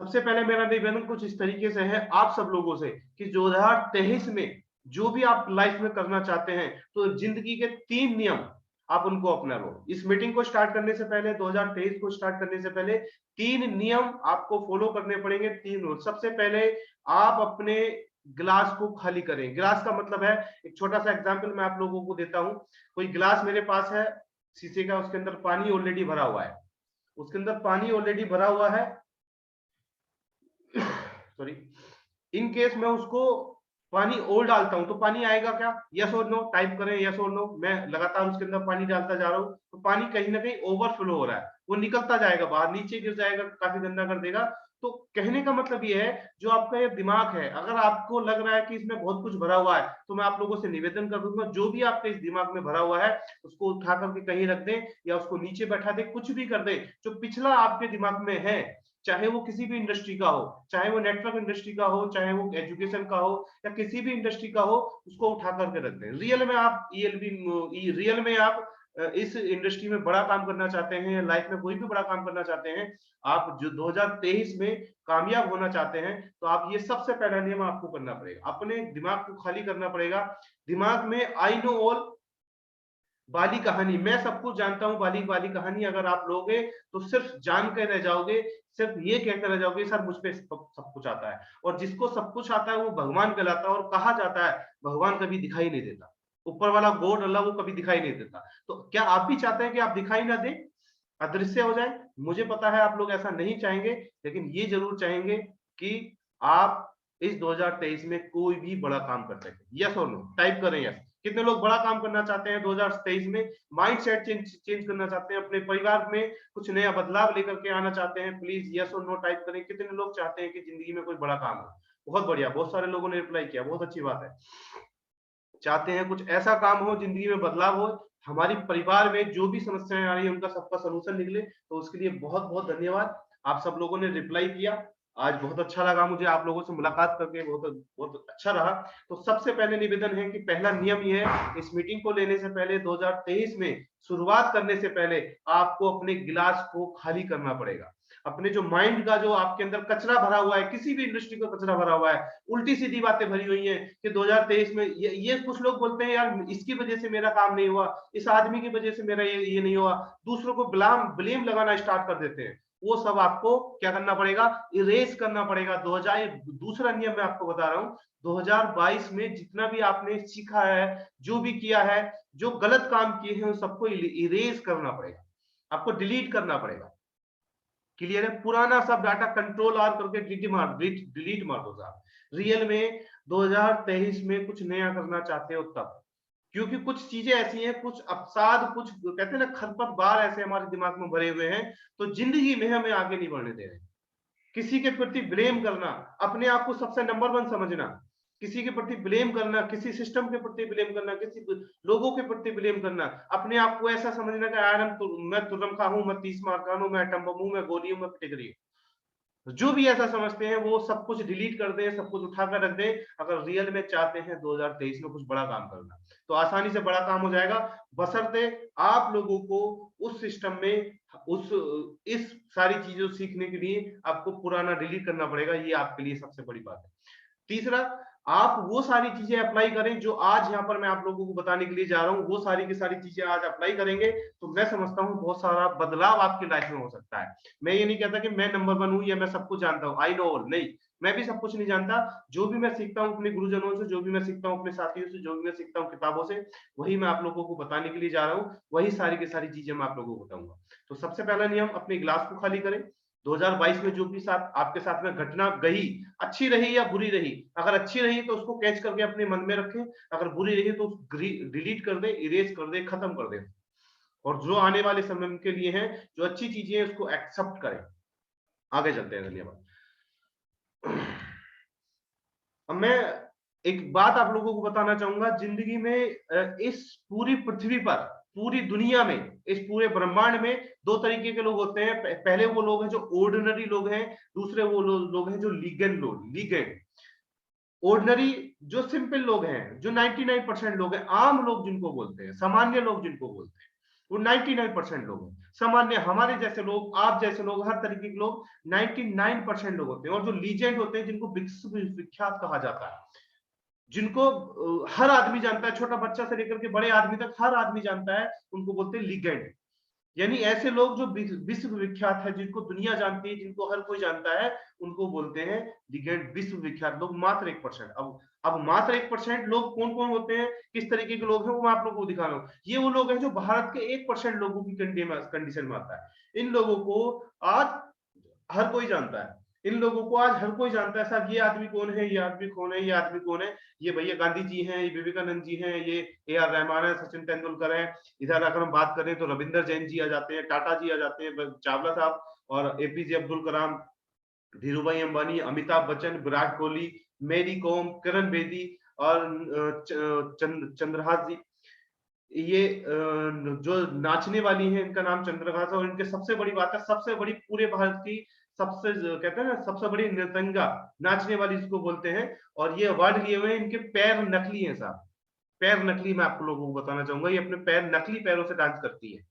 सबसे पहले मेरा निवेदन कुछ इस तरीके से है आप सब लोगों से कि 2023 में जो भी आप लाइफ में करना चाहते हैं, तो जिंदगी के 3 नियम आप उनको अपना लो। इस मीटिंग को स्टार्ट करने से पहले, 2023 को स्टार्ट करने से पहले 3 नियम आपको फॉलो करने पड़ेंगे, 3 रूल। सबसे पहले आप अपने गिलास को खाली करें। गिलास का मतलब है, एक छोटा सा एग्जांपल मैं आप लोगों को देता हूं। कोई गिलास मेरे पास है शीशे का, उसके अंदर पानी ऑलरेडी भरा हुआ है, उसके अंदर पानी ऑलरेडी भरा हुआ है सॉरी, इन केस मैं उसको पानी और डालता हूं तो पानी आएगा क्या? यस और नो टाइप करें, यस और नो। मैं लगातार उसके अंदर पानी डालता जा रहा हूं तो पानी कहीं ना कहीं ओवरफ्लो हो रहा है, वो निकलता जाएगा बाहर, नीचे गिर जाएगा, काफी गंदा कर देगा। तो कहने का मतलब ये है, जो आपका ये दिमाग है, अगर आपको लग रहा है कि इसमें बहुत कुछ भरा हुआ है, तो मैं आप लोगों से निवेदन कर दूंगा, जो भी आपके इस दिमाग में भरा हुआ है उसको उठा करके कहीं रख दें या उसको नीचे बैठा दें, कुछ भी कर दें। जो पिछला आपके दिमाग में है, चाहे वो किसी भी इंडस्ट्री का हो, चाहे वो नेटवर्क इंडस्ट्री का हो, चाहे वो एजुकेशन का हो या किसी भी इंडस्ट्री का हो, उसको उठा करके रख दें। रियल में आप रियल में आप इस इंडस्ट्री में बड़ा काम करना चाहते हैं, लाइफ में कोई भी बड़ा काम करना चाहते हैं, आप जो 2023 में कामयाब होना चाहते हैं, तो आप ये सबसे पहला नियम आपको करना पड़ेगा, अपने दिमाग को खाली करना पड़ेगा। दिमाग में आई नो ऑल वाली कहानी, मैं सब कुछ जानता हूं वाली कहानी अगर आप लोगे तो सिर्फ जान के रह जाओगे, सिर्फ ये कहते रह जाओगे सर मुझ पे सब कुछ आता है। और जिसको सब कुछ आता है वो भगवान कहलाता है, और कहा जाता है भगवान कभी दिखाई नहीं देता, ऊपर वाला गॉड अल्लाह वो कभी दिखाई नहीं देता। तो क्या आप भी चाहते हैं कि आप दिखाई ना दे, अदृश्य हो जाए? मुझे पता है आप लोग ऐसा नहीं चाहेंगे, लेकिन ये जरूर चाहेंगे कि आप इस 2023 में कोई भी बड़ा काम कर सके। यस और नो टाइप करें यस। कितने लोग बड़ा काम करना चाहते हैं 2023 में, माइंड सेट चेंज करना चाहते हैं, अपने परिवार में कुछ नया बदलाव लेकर के आना चाहते हैं? प्लीज यस और नो टाइप करें। कितने लोग चाहते हैं कि जिंदगी में कोई बड़ा काम हो? बहुत बढ़िया, बहुत सारे लोगों ने रिप्लाई किया, बहुत अच्छी बात है। चाहते हैं कुछ ऐसा काम हो, जिंदगी में बदलाव हो, हमारी परिवार में जो भी समस्याएं आ रही है उनका सबका सलूशन निकले, तो उसके लिए बहुत बहुत धन्यवाद। आप सब लोगों ने रिप्लाई किया, आज बहुत अच्छा लगा मुझे आप लोगों से मुलाकात करके, बहुत बहुत अच्छा रहा। तो सबसे पहले निवेदन है कि पहला नियम ये है, इस मीटिंग को लेने से पहले, 2023 में शुरुआत करने से पहले आपको अपने गिलास को खाली करना पड़ेगा। अपने जो माइंड का, जो आपके अंदर कचरा भरा हुआ है, किसी भी इंडस्ट्री का कचरा भरा हुआ है, उल्टी सीधी बातें भरी हुई हैं कि 2023 में ये कुछ लोग बोलते हैं यार इसकी वजह से मेरा काम नहीं हुआ, इस आदमी की वजह से मेरा ये नहीं हुआ, दूसरों को ब्लेम लगाना स्टार्ट कर देते हैं। वो सब आपको क्या करना पड़ेगा? इरेज करना पड़ेगा। 2000 दूसरा नियम मैं आपको बता रहा हूं, 2022 में जितना भी आपने सीखा है, जो भी किया है, जो गलत काम किए हैं, उन सबको इरेज करना पड़ेगा, आपको डिलीट करना पड़ेगा। क्लियर है? पुराना सब डाटा कंट्रोल आर करके डिलीट मार दो साहब। रियल में 2023 में कुछ नया करना चाहते हो तब, क्योंकि कुछ चीजें ऐसी हैं, कुछ अवसाद, कुछ कहते हैं ना खरपतवार ऐसे हमारे दिमाग में भरे हुए हैं, तो जिंदगी में हमें आगे नहीं बढ़ने दे रहे। किसी के प्रति ब्लेम करना, अपने आप को सबसे नंबर वन समझना, किसी के प्रति ब्लेम करना, किसी सिस्टम के प्रति ब्लेम करना, किसी लोगों के प्रति ब्लेम करना, अपने आप को ऐसा समझना कि यार मैं तुर्रम खा हूं, मैं 30 मार का हूं, मैं एटम बम हूं, मैं गोली हूं, मैं पिटिकरी हूं। जो भी ऐसा समझते हैं वो सब कुछ डिलीट कर दें, सब कुछ उठा कर रख दें। अगर रियल में चाहते हैं 2023 में कुछ बड़ा काम करना, तो आसानी से बड़ा काम हो जाएगा, बशर्ते आप लोगों को उस सिस्टम में उस इस सारी चीजों सीखने के लिए आपको पुराना डिलीट करना पड़ेगा। ये आपके लिए सबसे बड़ी बात है। तीसरा, आप वो सारी चीजें अप्लाई करें जो आज यहाँ पर मैं आप लोगों को बताने के लिए जा रहा हूँ, वो सारी की सारी चीजें आज अप्लाई करेंगे तो मैं समझता हूँ बहुत सारा बदलाव आपकी लाइफ में हो सकता है। मैं ये नहीं कहता कि मैं नंबर वन हूँ या मैं सब कुछ जानता हूँ, आई नो ऑल, नहीं, मैं भी सब कुछ नहीं जानता। जो भी मैं सीखता हूँ अपने गुरुजनों से, जो भी मैं सीखता हूँ अपने साथियों से, जो भी मैं सीखता हूँ किताबों से, वही मैं आप लोगों को बताने के लिए जा रहा हूँ, वही सारी की सारी चीजें मैं आप लोगों को बताऊंगा। तो सबसे पहला नियम, अपने गिलास को खाली करें। 2022 में जो भी साथ आपके साथ में घटना गई, अच्छी रही या बुरी रही, अगर अच्छी रही तो उसको कैच करके अपने मन में रखें, अगर बुरी रही तो डिलीट कर दे, इरेज कर दे, खत्म कर दे। और जो आने वाले समय के लिए है, जो अच्छी चीजें हैं उसको एक्सेप्ट करें। आगे चलते हैं, धन्यवाद। अब मैं एक बात आप लोगों को बताना चाहूंगा, जिंदगी में इस पूरी पृथ्वी पर, पूरी दुनिया में, इस पूरे ब्रह्मांड में दो तरीके के लोग होते हैं। पहले वो लोग हैं जो ऑर्डिनरी लोग हैं, दूसरे वो लोग हैं जो लीगेंड। ऑर्डिनरी जो सिंपल लोग हैं, जो 99% लोग हैं, आम लोग जिनको बोलते हैं, सामान्य लोग जिनको बोलते हैं, वो 99% लोग हैं। सामान्य हमारे जैसे लोग, आप जैसे लोग, हर तरीके के लोग 99% लोग होते हैं। और जो लीजेंड होते हैं, जिनको विश्व विख्यात कहा जाता है, जिनको हर आदमी जानता है, छोटा बच्चा से लेकर के बड़े आदमी तक हर आदमी जानता है, उनको बोलते हैं लीजेंड। यानी ऐसे लोग जो विश्व विख्यात है, जिनको दुनिया जानती है, जिनको हर कोई जानता है, उनको बोलते हैं लीजेंड, विश्व विख्यात लोग। मात्र 1%। अब मात्र 1% लोग कौन कौन होते हैं, किस तरीके के लोग हैं, वो मैं आप लोगों को दिखा रहा हूँ। ये वो लोग हैं जो भारत के 1% लोगों की कंडीशन में आता है। इन लोगों को आज हर कोई जानता है। इन लोगों को आज हर कोई जानता है, साहब ये आदमी कौन है, ये आदमी कौन है, ये आदमी कौन है। ये भैया गांधी जी हैं, ये विवेकानंद जी हैं, ये ए आर रहमान है, सचिन तेंदुलकर है। इधर अगर हम बात करें तो रविंदर जैन जी आ जाते हैं, टाटा जी आ जाते हैं, चावला साहब, और एपीजे अब्दुल कलाम, धीरू भाई अंबानी, अमिताभ बच्चन, विराट कोहली, मेरी कॉम, किरण बेदी, और चंद्रहास जी। ये जो नाचने वाली है, इनका नाम चंद्रघास है। और इनके सबसे बड़ी बात है, सबसे बड़ी पूरे भारत की सबसे, कहते हैं ना, सबसे बड़ी नृतंगा, नाचने वाली जिसको बोलते हैं। और ये अवार्ड लिए हुए हैं, इनके पैर नकली हैं साहब, पैर नकली। मैं आप लोगों को बताना चाहूंगा, ये अपने पैर, नकली पैरों से डांस करती है,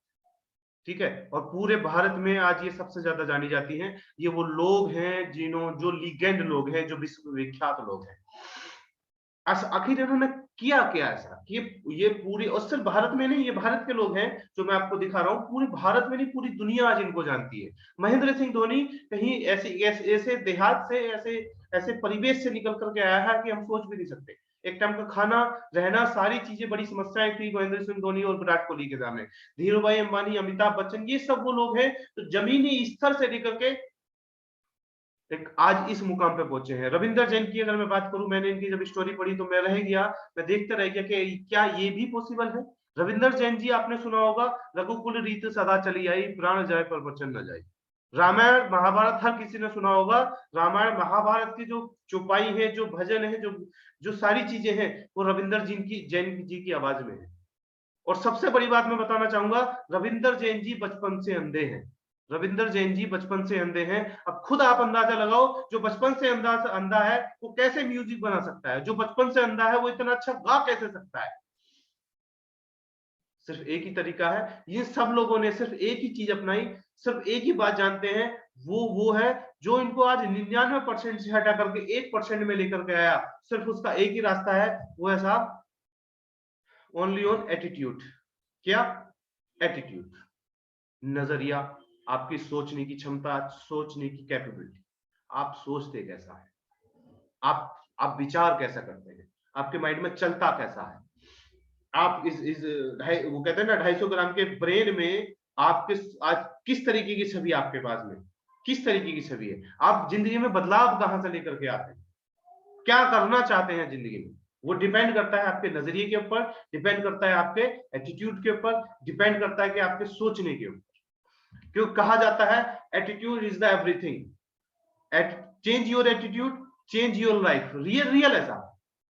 ठीक है। और पूरे भारत में आज ये सबसे ज्यादा जानी जाती हैं। ये वो लोग हैं जो लीजेंड लोग हैं, जो विश्व विख्यात लोग हैं। आखिर इन्होंने किया क्या ऐसा कि ये पूरी, और सिर्फ भारत में नहीं, ये भारत के लोग हैं जो मैं आपको दिखा रहा हूँ, पूरे भारत में नहीं, पूरी दुनिया आज इनको जानती है। महेंद्र सिंह धोनी कहीं ऐसे देहात से, ऐसे ऐसे परिवेश से निकल करके आया है कि हम सोच भी नहीं सकते। एक टाइम का खाना, रहना, सारी चीजें बड़ी समस्याएं थी महेंद्र सिंह धोनी और विराट कोहली के सामने। धीरू भाई अंबानी, अमिताभ बच्चन, ये सब वो लोग हैं तो जमीनी स्तर से लेकर के एक आज इस मुकाम पे पहुंचे हैं। रविंदर जैन की अगर मैं बात करूं, मैंने इनकी जब स्टोरी पढ़ी तो मैं रह गया, मैं देखते रह गया कि क्या ये भी पॉसिबल है। रविंदर जैन जी, आपने सुना होगा, रघुकुल रीत सदा चली आई, प्राण जाए पर वचन न जाए। रामायण महाभारत हर किसी ने सुना होगा। रामायण महाभारत की जो चौपाई है, जो भजन है, जो जो सारी चीजें हैं, वो रविंदर जैन जी की आवाज में है। और सबसे बड़ी बात मैं बताना चाहूंगा, रविंदर जैन जी बचपन से अंधे हैं। रविंदर जैन जी बचपन से अंधे हैं। अब खुद आप अंदाजा लगाओ, जो बचपन से अंधा है, वो कैसे म्यूजिक बना सकता है। जो बचपन से अंधा है, वो इतना अच्छा गा कैसे सकता है। सिर्फ एक ही तरीका है, ये सब लोगों ने सिर्फ एक ही चीज अपनाई, सिर्फ एक ही बात जानते हैं, वो है जो इनको आज 99% से हटा करके 1% में लेकर के आया। सिर्फ उसका एक ही रास्ता है, वो है साहब, ओनली ऑन एटीट्यूड। क्या? एटीट्यूड, नजरिया, आपकी सोचने की क्षमता, सोचने की कैपेबिलिटी। आप सोचते कैसा है, आप विचार कैसा करते हैं, आपके माइंड में चलता कैसा है। आप इस वो कहते हैं ना, 250 ग्राम के ब्रेन में आप आज किस तरीके की छवि आपके पास में, किस तरीके की छवि है। आप जिंदगी में बदलाव कहां से लेकर के आते हैं, क्या करना चाहते हैं जिंदगी में, वो डिपेंड करता है आपके नजरिए के ऊपर, डिपेंड करता है आपके एटीट्यूड के ऊपर, डिपेंड करता है कि आपके सोचने के ऊपर। क्यों कहा जाता है attitude is the everything, change your attitude, change your life. Real है साहब,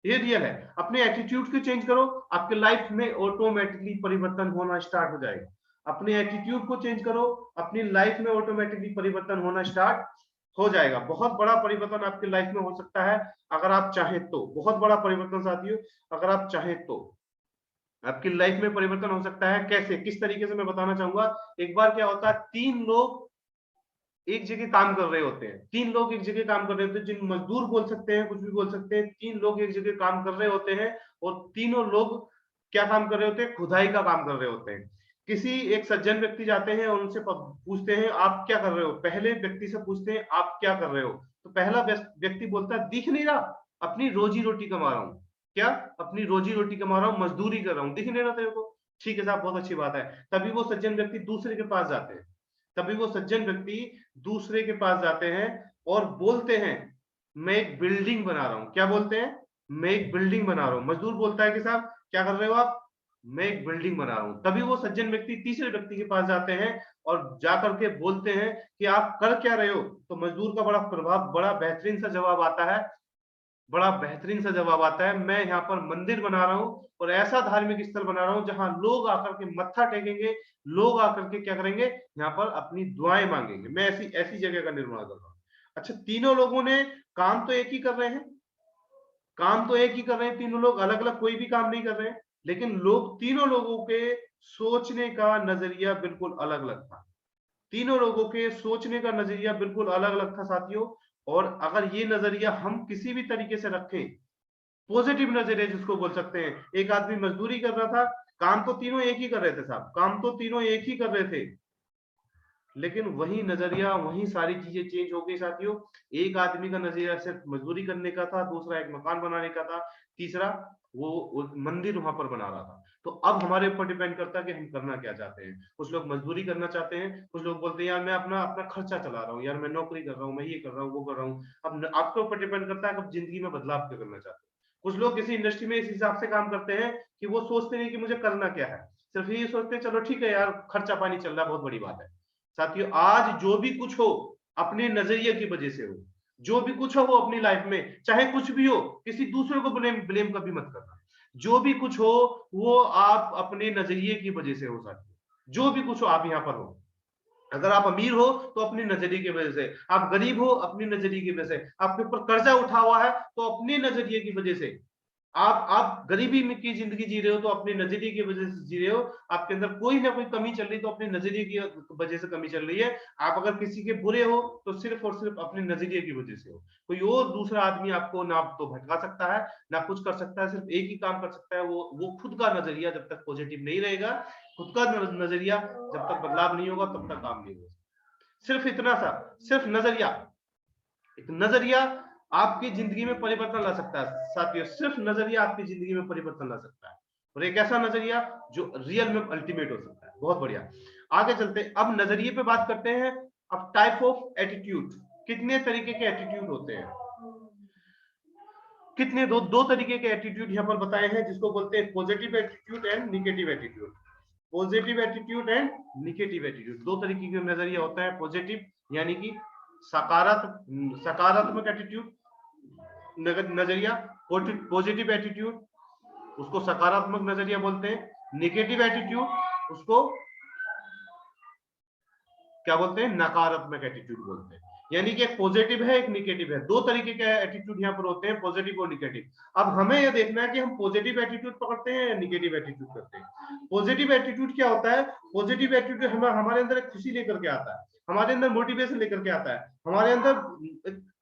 ये रियल है। अपने एटीट्यूड को चेंज करो, आपके लाइफ में ऑटोमेटिकली परिवर्तन होना स्टार्ट हो जाएगा। अपने एटीट्यूड को चेंज करो, अपनी लाइफ में ऑटोमेटिकली परिवर्तन होना स्टार्ट हो जाएगा। बहुत बड़ा परिवर्तन आपकी लाइफ में हो सकता है अगर आप चाहें तो। बहुत बड़ा परिवर्तन साथियों, अगर आप चाहें तो आपकी लाइफ में परिवर्तन हो सकता है। कैसे, किस तरीके से, मैं बताना चाहूंगा। एक बार क्या होता है, 3 लोग एक जगह काम कर रहे होते हैं। 3 लोग एक जगह काम कर रहे होते हैं, जिन मजदूर बोल सकते हैं, कुछ भी बोल सकते हैं। 3 लोग एक जगह काम कर रहे होते हैं, और तीनों लोग क्या काम कर रहे होते हैं, खुदाई का काम कर रहे होते हैं। किसी एक सज्जन व्यक्ति जाते हैं और उनसे पूछते हैं आप क्या कर रहे हो। पहले व्यक्ति से पूछते हैं आप क्या कर रहे हो, तो पहला व्यक्ति बोलता है दिख नहीं रहा, अपनी रोजी रोटी कमा रहा हूँ। क्या? अपनी रोजी रोटी कमा रहा हूँ, मजदूरी कर रहा हूँ, दिख नहीं रहा तेरे को। ठीक है साहब, बहुत अच्छी बात है। तभी वो सज्जन व्यक्ति दूसरे के पास जाते हैं, तभी वो सज्जन व्यक्ति दूसरे के पास जाते हैं और बोलते हैं मैं एक बिल्डिंग बना रहा हूं। क्या बोलते हैं? मैं एक बिल्डिंग बना रहा हूं। मजदूर बोलता है कि साहब क्या कर रहे हो आप? मैं एक बिल्डिंग बना रहा हूं। तभी वो सज्जन व्यक्ति तीसरे व्यक्ति के पास जाते हैं और जाकर के बोलते हैं कि आप कर क्या रहे हो। तो मजदूर का बड़ा बेहतरीन सा जवाब आता है, बड़ा बेहतरीन सा जवाब आता है, मैं यहाँ पर मंदिर बना रहा हूँ और ऐसा धार्मिक स्थल बना रहा हूँ जहां लोग आकर के मत्था टेकेंगे, लोग आकर के क्या करेंगे, यहाँ पर अपनी दुआएं मांगेंगे। मैं ऐसी ऐसी जगह का निर्माण कर रहा हूँ। अच्छा, तीनों लोगों ने काम तो एक ही कर रहे हैं, काम तो एक ही कर रहे हैं, तीनों लोग अलग अलग कोई भी काम नहीं कर रहे हैं। लेकिन लोग, तीनों लोगों के सोचने का नजरिया बिल्कुल अलग अलग था। तीनों लोगों के सोचने का नजरिया बिल्कुल अलग अलग था साथियों। और अगर ये नजरिया हम किसी भी तरीके से रखें, पॉजिटिव नजरिया जिसको बोल सकते हैं, एक आदमी मजदूरी कर रहा था, काम तो तीनों एक ही कर रहे थे साहब, काम तो तीनों एक ही कर रहे थे, लेकिन वही नजरिया, वही सारी चीजें चेंज हो गई साथियों। एक आदमी का नजरिया सिर्फ मजदूरी करने का था, दूसरा एक मकान बनाने का था, तीसरा वो मंदिर वहां पर बना रहा था। तो अब हमारे ऊपर डिपेंड करता है कि हम करना क्या चाहते हैं। कुछ लोग मजदूरी करना चाहते हैं, कुछ लोग बोलते हैं यार मैं अपना अपना खर्चा चला रहा हूँ, यार मैं नौकरी कर रहा हूँ, मैं ये कर रहा हूँ, वो कर रहा हूँ। अब आपके ऊपर डिपेंड करता है कि आप जिंदगी में बदलाव क्या करना चाहते हैं। कुछ लोग किसी इंडस्ट्री में इस हिसाब से काम करते हैं कि वो सोचते नहीं कि मुझे करना क्या है, सिर्फ ये सोचते हैं चलो ठीक है यार, खर्चा पानी चल रहा है, बहुत बड़ी बात है। साथियों, आज जो भी कुछ हो अपने नजरिए की वजह से हो, जो भी कुछ हो वो अपनी लाइफ में, चाहे कुछ भी हो, किसी दूसरे को ब्लेम ब्लेम कभी मत करना। जो भी कुछ हो वो आप अपने नजरिए की वजह से हो साथियों। जो भी कुछ हो, आप यहाँ पर हो, अगर आप अमीर हो तो अपनी नजरिए की वजह से, आप गरीब हो अपनी नजरिए की वजह से, आपके ऊपर कर्जा उठा हुआ है तो अपने नजरिए की वजह से, आप गरीबी में की जिंदगी जी रहे हो तो अपने नजरिए की वजह से जी रहे हो, आपके अंदर कोई ना कोई कमी चल रही तो अपने नजरिए की वजह से कमी चल रही है। आप अगर किसी के बुरे हो तो सिर्फ और सिर्फ अपने नजरिए की वजह से हो। कोई और दूसरा आदमी आपको ना तो भटका सकता है, ना कुछ कर सकता है, सिर्फ एक ही काम कर सकता है, वो खुद का नजरिया जब तक पॉजिटिव नहीं रहेगा, खुद का नजरिया जब तक बदलाव नहीं होगा तब तक काम नहीं होगा। सिर्फ इतना सा, सिर्फ नजरिया, एक नजरिया आपकी जिंदगी में परिवर्तन ला सकता है साथियों। सिर्फ नजरिया आपकी जिंदगी में परिवर्तन ला सकता है, और एक ऐसा नजरिया जो रियल में अल्टीमेट हो सकता है। बहुत बढ़िया, आगे चलते हैं, अब नजरिए पे बात करते हैं। अब टाइप ऑफ एटीट्यूड, कितने तरीके के एटीट्यूड होते हैं, कितने दो तरीके के एटीट्यूड यहाँ पर बताए हैं, जिसको बोलते हैं positive attitude and negative attitude. Positive attitude and negative attitude, दो तरीके का नजरिया होता है। पॉजिटिव यानी कि सकारात्मक सकारात्मक एटीट्यूड नजरिया, पॉजिटिव एटीट्यूड उसको सकारात्मक नजरिया बोलते हैं, निगेटिव एटीट्यूड उसको क्या बोलते हैं, नकारात्मक एटीट्यूड बोलते हैं। यानी कि एक पॉजिटिव है, एक निगेटिव है, दो तरीके के एटीट्यूड यहाँ पर होते हैं, पॉजिटिव और निगेटिव। अब हमें यह देखना है कि हम पॉजिटिव एटीट्यूड पकड़ते हैं या निगेटिव एटीट्यूड करते हैं। पॉजिटिव एटीट्यूड क्या होता है, पॉजिटिव एटीट्यूड हमारे अंदर एक खुशी लेकर के आता है, हमारे अंदर मोटिवेशन लेकर के आता है, हमारे अंदर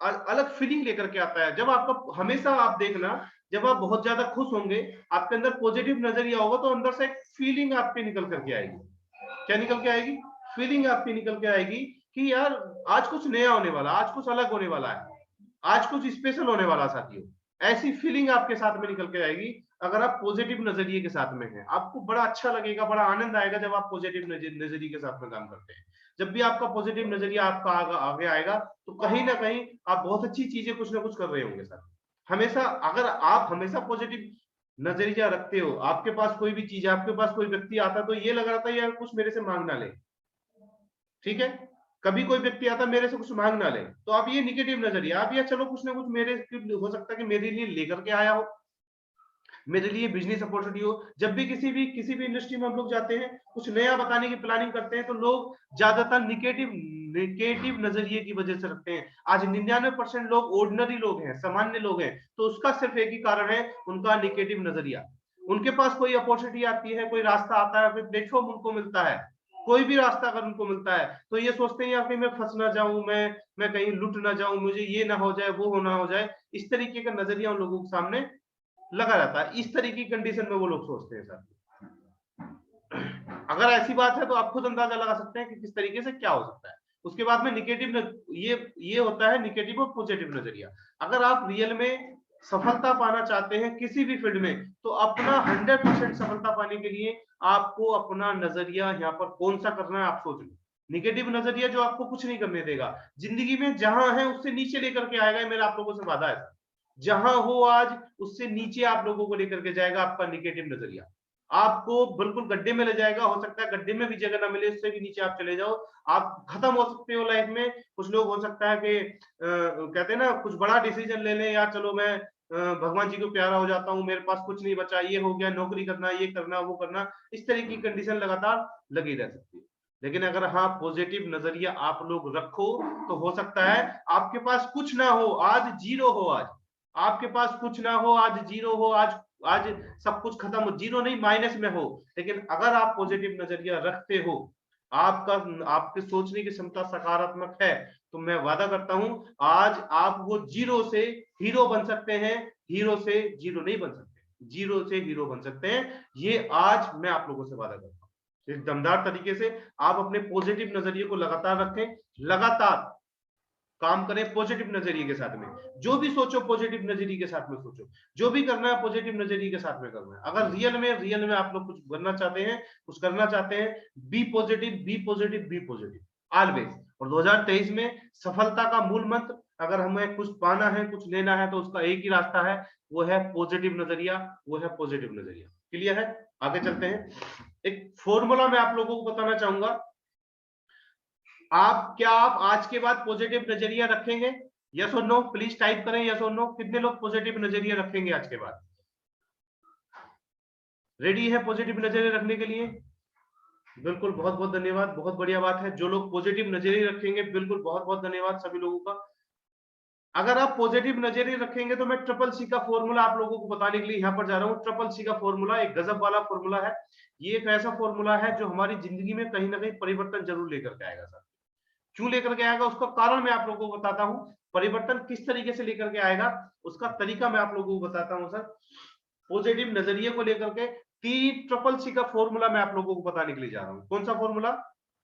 अलग फीलिंग लेकर के आता है। जब आपका, हमेशा आप देखना, जब आप बहुत ज्यादा खुश होंगे, आपके अंदर पॉजिटिव नजरिया होगा तो अंदर से एक फीलिंग आपके निकल करके आएगी। क्या निकल के आएगी, फीलिंग आपकी निकल के आएगी कि यार आज कुछ नया होने वाला, आज कुछ अलग होने वाला है, आज कुछ स्पेशल होने वाला साथियों। ऐसी फीलिंग आपके साथ में निकल के आएगी अगर आप पॉजिटिव नजरिए के साथ में हैं। आपको बड़ा अच्छा लगेगा, बड़ा आनंद आएगा जब आप पॉजिटिव नजरिए के साथ में काम करते हैं। जब भी आपका पॉजिटिव नजरिया आपका आगे आएगा तो कहीं ना कहीं आप बहुत अच्छी चीजें कुछ ना कुछ कर रहे होंगे सर। हमेशा, अगर आप हमेशा पॉजिटिव नजरिया रखते हो, आपके पास कोई भी चीज है, आपके पास कोई व्यक्ति आता तो ये लग रहा था यार कुछ मेरे से मांग ना ले, ठीक है, कभी कोई व्यक्ति आता मेरे से कुछ मांग ना ले, तो आप ये निगेटिव नजरिया, आप ये चलो कुछ ना कुछ मेरे, हो सकता है कि मेरे लिए लेकर के आया हो, मेरे लिए बिजनेस अपॉर्चुनिटी हो। जब भी किसी भी इंडस्ट्री में हम लोग जाते हैं, कुछ नया बताने की प्लानिंग करते हैं, तो लोग ज्यादातर निगेटिव निगेटिव नजरिए की वजह से रखते हैं। आज 99% लोग ऑर्डिनरी लोग हैं, सामान्य लोग हैं, तो उसका सिर्फ एक ही कारण है, उनका निगेटिव नजरिया। उनके पास कोई अपॉर्चुनिटी आती है, कोई रास्ता आता है, कोई प्लेटफॉर्म उनको मिलता है, कोई भी रास्ता अगर उनको मिलता है तो ये सोचते हैं यार कि मैं फंस ना जाऊं, मैं कहीं लुट ना जाऊं, मुझे ये ना हो जाए, वो होना हो जाए। इस तरीके का नजरिया उन लोगों के सामने लगा रहता है। इस तरीके की कंडीशन में वो लोग सोचते हैं सर। अगर ऐसी बात है तो आप खुद अंदाजा लगा सकते हैं कि किस तरीके से क्या हो सकता है। उसके बाद में निगेटिव, ये होता है निगेटिव और पॉजिटिव नजरिया। अगर आप रियल में सफलता पाना चाहते हैं किसी भी फील्ड में, तो अपना 100% सफलता पाने के लिए आपको अपना नजरिया यहाँ पर कौन सा करना है आप सोच लो। निगेटिव नजरिया जो आपको कुछ नहीं करने देगा जिंदगी में, जहां है उससे नीचे लेकर के आएगा, मेरा आप लोगों से वादा है। जहां हो आज उससे नीचे आप लोगों को लेकर के जाएगा आपका निगेटिव नजरिया, आपको बिल्कुल गड्ढे में ले जाएगा। हो सकता है गड्ढे में भी जगह ना मिले, उससे भी नीचे आप चले जाओ, आप खत्म हो सकते हो लाइफ में। कुछ लोग हो सकता है कि कहते हैं ना, कुछ बड़ा डिसीजन ले लें, यार चलो मैं भगवान जी को प्यारा हो जाता हूँ, मेरे पास कुछ नहीं बचा, ये हो गया, नौकरी करना, ये करना, वो करना, इस तरह की कंडीशन लगातार लगी रह सकती है। लेकिन अगर हाँ पॉजिटिव नजरिया आप लोग रखो तो हो सकता है आपके पास कुछ ना हो, आज जीरो हो, आज आपके पास कुछ ना हो, आज जीरो हो, आज आज सब कुछ खत्म हो, जीरो नहीं माइनस में हो, लेकिन अगर आप पॉजिटिव नजरिया रखते हो, आपका आपके सोचने की क्षमता सकारात्मक है, तो मैं वादा करता हूं आज आप वो जीरो से हीरो बन सकते हैं, हीरो से जीरो नहीं बन सकते, जीरो से हीरो बन सकते हैं। ये आज मैं आप लोगों से वादा करता हूं। इस दमदार तरीके से आप अपने पॉजिटिव नजरिए को लगातार रखें, लगातार काम करें पॉजिटिव नजरिए के साथ में, जो भी सोचो पॉजिटिव नजरिए के साथ में सोचो, जो भी करना है पॉजिटिव नजरिए के साथ में करना है। अगर रियल में आप लोग कुछ बनना चाहते हैं, कुछ करना चाहते हैं, be positive, be positive, be positive always. और 2023 में सफलता का मूल मंत्र, अगर हमें कुछ पाना है, कुछ लेना है, तो उसका एक ही रास्ता है, वो है पॉजिटिव नजरिया, वो है पॉजिटिव नजरिया। क्लियर है? आगे चलते हैं। एक फॉर्मूला मैं आप लोगों को बताना चाहूंगा। आप आज के बाद पॉजिटिव नजरिया रखेंगे? यस और नो प्लीज टाइप करें, यस और नो। कितने लोग पॉजिटिव नजरिया रखेंगे आज के बाद? रेडी है पॉजिटिव नजरिया रखने के लिए? बिल्कुल, बहुत बहुत धन्यवाद, बहुत बढ़िया बात है। जो लोग पॉजिटिव नजरिया रखेंगे, बिल्कुल बहुत बहुत धन्यवाद सभी लोगों का। अगर आप पॉजिटिव नजरिया रखेंगे तो मैं ट्रिपल सी का फॉर्मूला आप लोगों को बताने के लिए यहाँ पर जा रहा हूँ। ट्रिपल सी का फॉर्मूला एक गजब वाला फॉर्मूला है। ये एक ऐसा फॉर्मूला है जो हमारी जिंदगी में कहीं ना कहीं परिवर्तन जरूर लेकर के आएगा सर। क्यों लेकर के आएगा उसका कारण मैं आप लोगों को बताता हूं। परिवर्तन किस तरीके से लेकर के आएगा उसका तरीका मैं आप लोगों को बताता हूं सर। पॉजिटिव नजरिए को लेकर के ट्रिपल सी का फॉर्मूला मैं आप लोगों को बताने के लिए जा रहा हूं। कौन सा फॉर्मूला?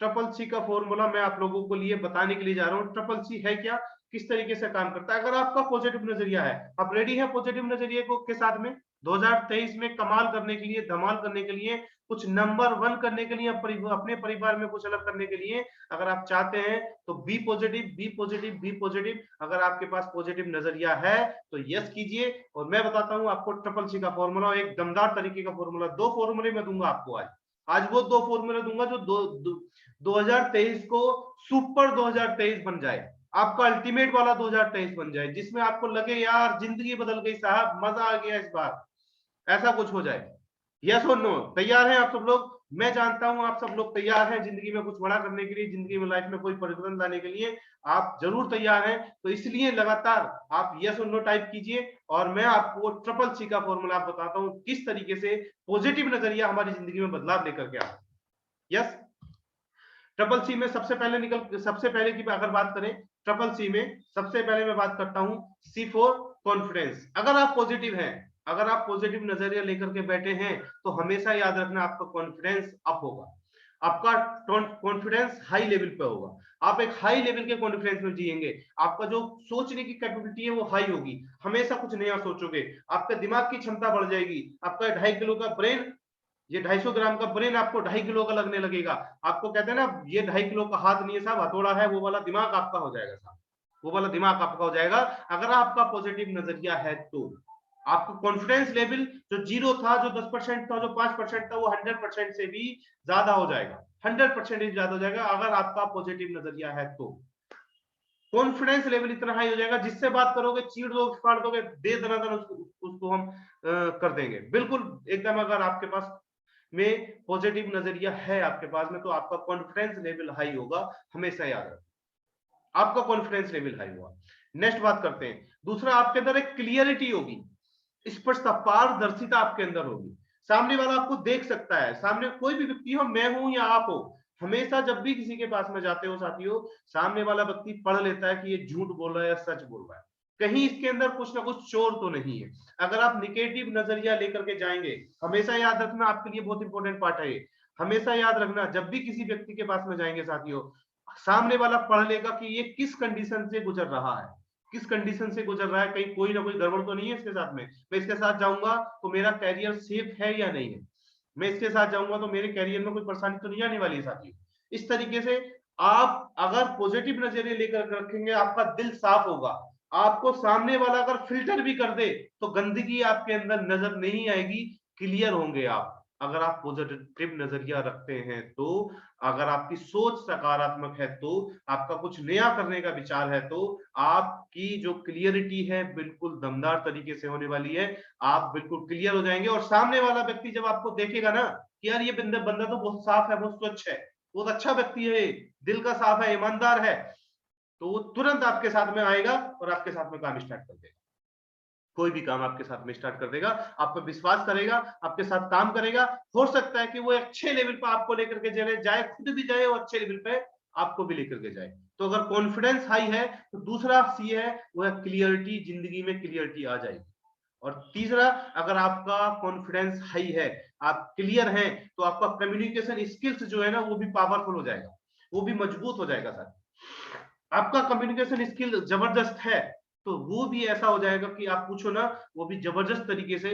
ट्रिपल सी का फॉर्मूला मैं आप लोगों को लिए बताने के लिए जा रहा हूं। ट्रिपल सी है क्या, किस तरीके से काम करता है। अगर आपका पॉजिटिव नजरिया है, आप रेडी है पॉजिटिव नजरिए को के साथ में 2023 में कमाल करने के लिए, धमाल करने के लिए, कुछ नंबर 1 करने के लिए, अपने परिवार में कुछ अलग करने के लिए अगर आप चाहते हैं तो be positive, be positive, be positive. अगर आपके पास पॉजिटिव नजरिया है तो यस कीजिए। और मैं बताता हूं आपको ट्रिपल सी का फॉर्मूला, एक दमदार तरीके का फॉर्मूला। दो फॉर्मूले मैं दूंगा आपको आज। आज वो दो फॉर्मूले दूंगा जो 2023 को सुपर 2023 बन जाए, आपका अल्टीमेट वाला 2023 बन जाए, जिसमें आपको लगे यार जिंदगी बदल गई साहब, मजा आ गया इस बार, ऐसा कुछ हो जाए। यस और नो? तैयार हैं आप सब लोग? मैं जानता हूं आप सब लोग तैयार हैं जिंदगी में कुछ बड़ा करने के लिए, जिंदगी में लाइफ में कोई परिवर्तन लाने के लिए आप जरूर तैयार हैं। तो इसलिए लगातार आप यस और नो टाइप कीजिए और मैं आपको ट्रिपल सी का फॉर्मूला बताता हूं किस तरीके से पॉजिटिव नजरिया हमारी जिंदगी में बदलाव लेकर के आता है। यस, ट्रिपल सी में सबसे पहले की अगर बात करें, ट्रिपल सी में सबसे पहले मैं बात करता हूं सी फॉर कॉन्फिडेंस। अगर आप पॉजिटिव हैं, अगर आप पॉजिटिव नजरिया लेकर के बैठे हैं तो हमेशा याद रखना आपका कॉन्फिडेंस अप होगा, आपका कॉन्फिडेंस हाई लेवल पे होगा। आप एक हाई लेवल के कॉन्फिडेंस में जिएंगे, आपका जो सोचने की कैपेबिलिटी है वो हाई होगी, हमेशा कुछ नया सोचोगे, आपका दिमाग की क्षमता बढ़ जाएगी। आपका 2.5 किलो का ब्रेन, ये 250 ग्राम का ब्रेन आपको 2.5 किलो का लगने लगेगा। आपको कहते हैं ना ये 2.5 किलो का हाथ नहीं है साहब, हथौड़ा है, वो वाला दिमाग आपका हो जाएगा साहब, वो वाला दिमाग आपका हो जाएगा। अगर आपका पॉजिटिव नजरिया है तो आपका कॉन्फिडेंस लेवल जो जीरो था, जो 10% था, जो 5% था, वो 100% से भी ज्यादा हो जाएगा, 100% ज्यादा हो जाएगा अगर आपका पॉजिटिव नजरिया है तो। कॉन्फिडेंस लेवल इतना हाई हो जाएगा, जिससे बात करोगे चीड़ दोगे, फाड़ दोगे, दे दनादन उसको हम कर देंगे बिल्कुल एकदम। अगर आपके पास में पॉजिटिव नजरिया है आपके पास में, तो आपका कॉन्फिडेंस लेवल हाई होगा, हमेशा याद रखें आपका कॉन्फिडेंस लेवल हाई होगा। नेक्स्ट बात करते हैं, दूसरा आपके अंदर एक क्लियरिटी होगी, स्पष्टता, पारदर्शिता आपके अंदर होगी। सामने वाला आपको देख सकता है, सामने कोई भी व्यक्ति हो, मैं हूं या आप हो, हमेशा जब भी किसी के पास में जाते हो साथियों, सामने वाला व्यक्ति पढ़ लेता है कि ये झूठ बोल रहा है या सच बोल रहा है, कहीं इसके अंदर कुछ ना कुछ चोर तो नहीं है। अगर आप निगेटिव नजरिया लेकर के जाएंगे, हमेशा याद रखना, आपके लिए बहुत इंपॉर्टेंट पार्ट है ये, हमेशा याद रखना जब भी किसी व्यक्ति के पास में जाएंगे साथियों, सामने वाला पढ़ लेगा कि ये किस कंडीशन से गुजर रहा है, किस कंडीशन से गुजर रहा है, कहीं कोई ना कोई गड़बड़ तो नहीं है इसके साथ में, मैं इसके साथ जाऊंगा तो मेरा कैरियर सेफ है या नहीं है, मैं इसके साथ जाऊंगा तो मेरे कैरियर में कोई परेशानी तो नहीं आने वाली है साथियों। इस तरीके से आप अगर पॉजिटिव नजरिए लेकर रखेंगे, आपका दिल साफ होगा, आपको सामने वाला अगर फिल्टर भी कर दे तो गंदगी आपके अंदर नजर नहीं आएगी, क्लियर होंगे आप अगर आप पॉजिटिव नजरिया रखते हैं तो। अगर आपकी सोच सकारात्मक है तो, आपका कुछ नया करने का विचार है तो, आपकी जो क्लियरिटी है बिल्कुल दमदार तरीके से होने वाली है, आप बिल्कुल क्लियर हो जाएंगे। और सामने वाला व्यक्ति जब आपको देखेगा ना कि यार ये बंदा तो बहुत साफ है, बहुत स्वच्छ है, बहुत अच्छा व्यक्ति है, दिल का साफ है, ईमानदार है, तो वो तुरंत आपके साथ में आएगा और आपके साथ में काम स्टार्ट कर देगा। कोई भी काम आपके साथ में स्टार्ट कर देगा, आप पे विश्वास करेगा, आपके साथ काम करेगा। हो सकता है कि वो अच्छे लेवल पे आपको लेकर के चले जाए, खुद भी जाए और अच्छे लेवल पे आपको भी लेकर के जाए। तो अगर कॉन्फिडेंस हाई है तो दूसरा सी है वो है क्लियरिटी, जिंदगी में क्लियरिटी आ जाएगी। और तीसरा, अगर आपका कॉन्फिडेंस हाई है, आप क्लियर हैं, तो आपका कम्युनिकेशन स्किल्स जो है ना वो भी पावरफुल हो जाएगा, वो भी मजबूत हो जाएगा सर। आपका कम्युनिकेशन स्किल जबरदस्त है तो वो भी ऐसा हो जाएगा कि आप पूछो ना, वो भी जबरदस्त तरीके से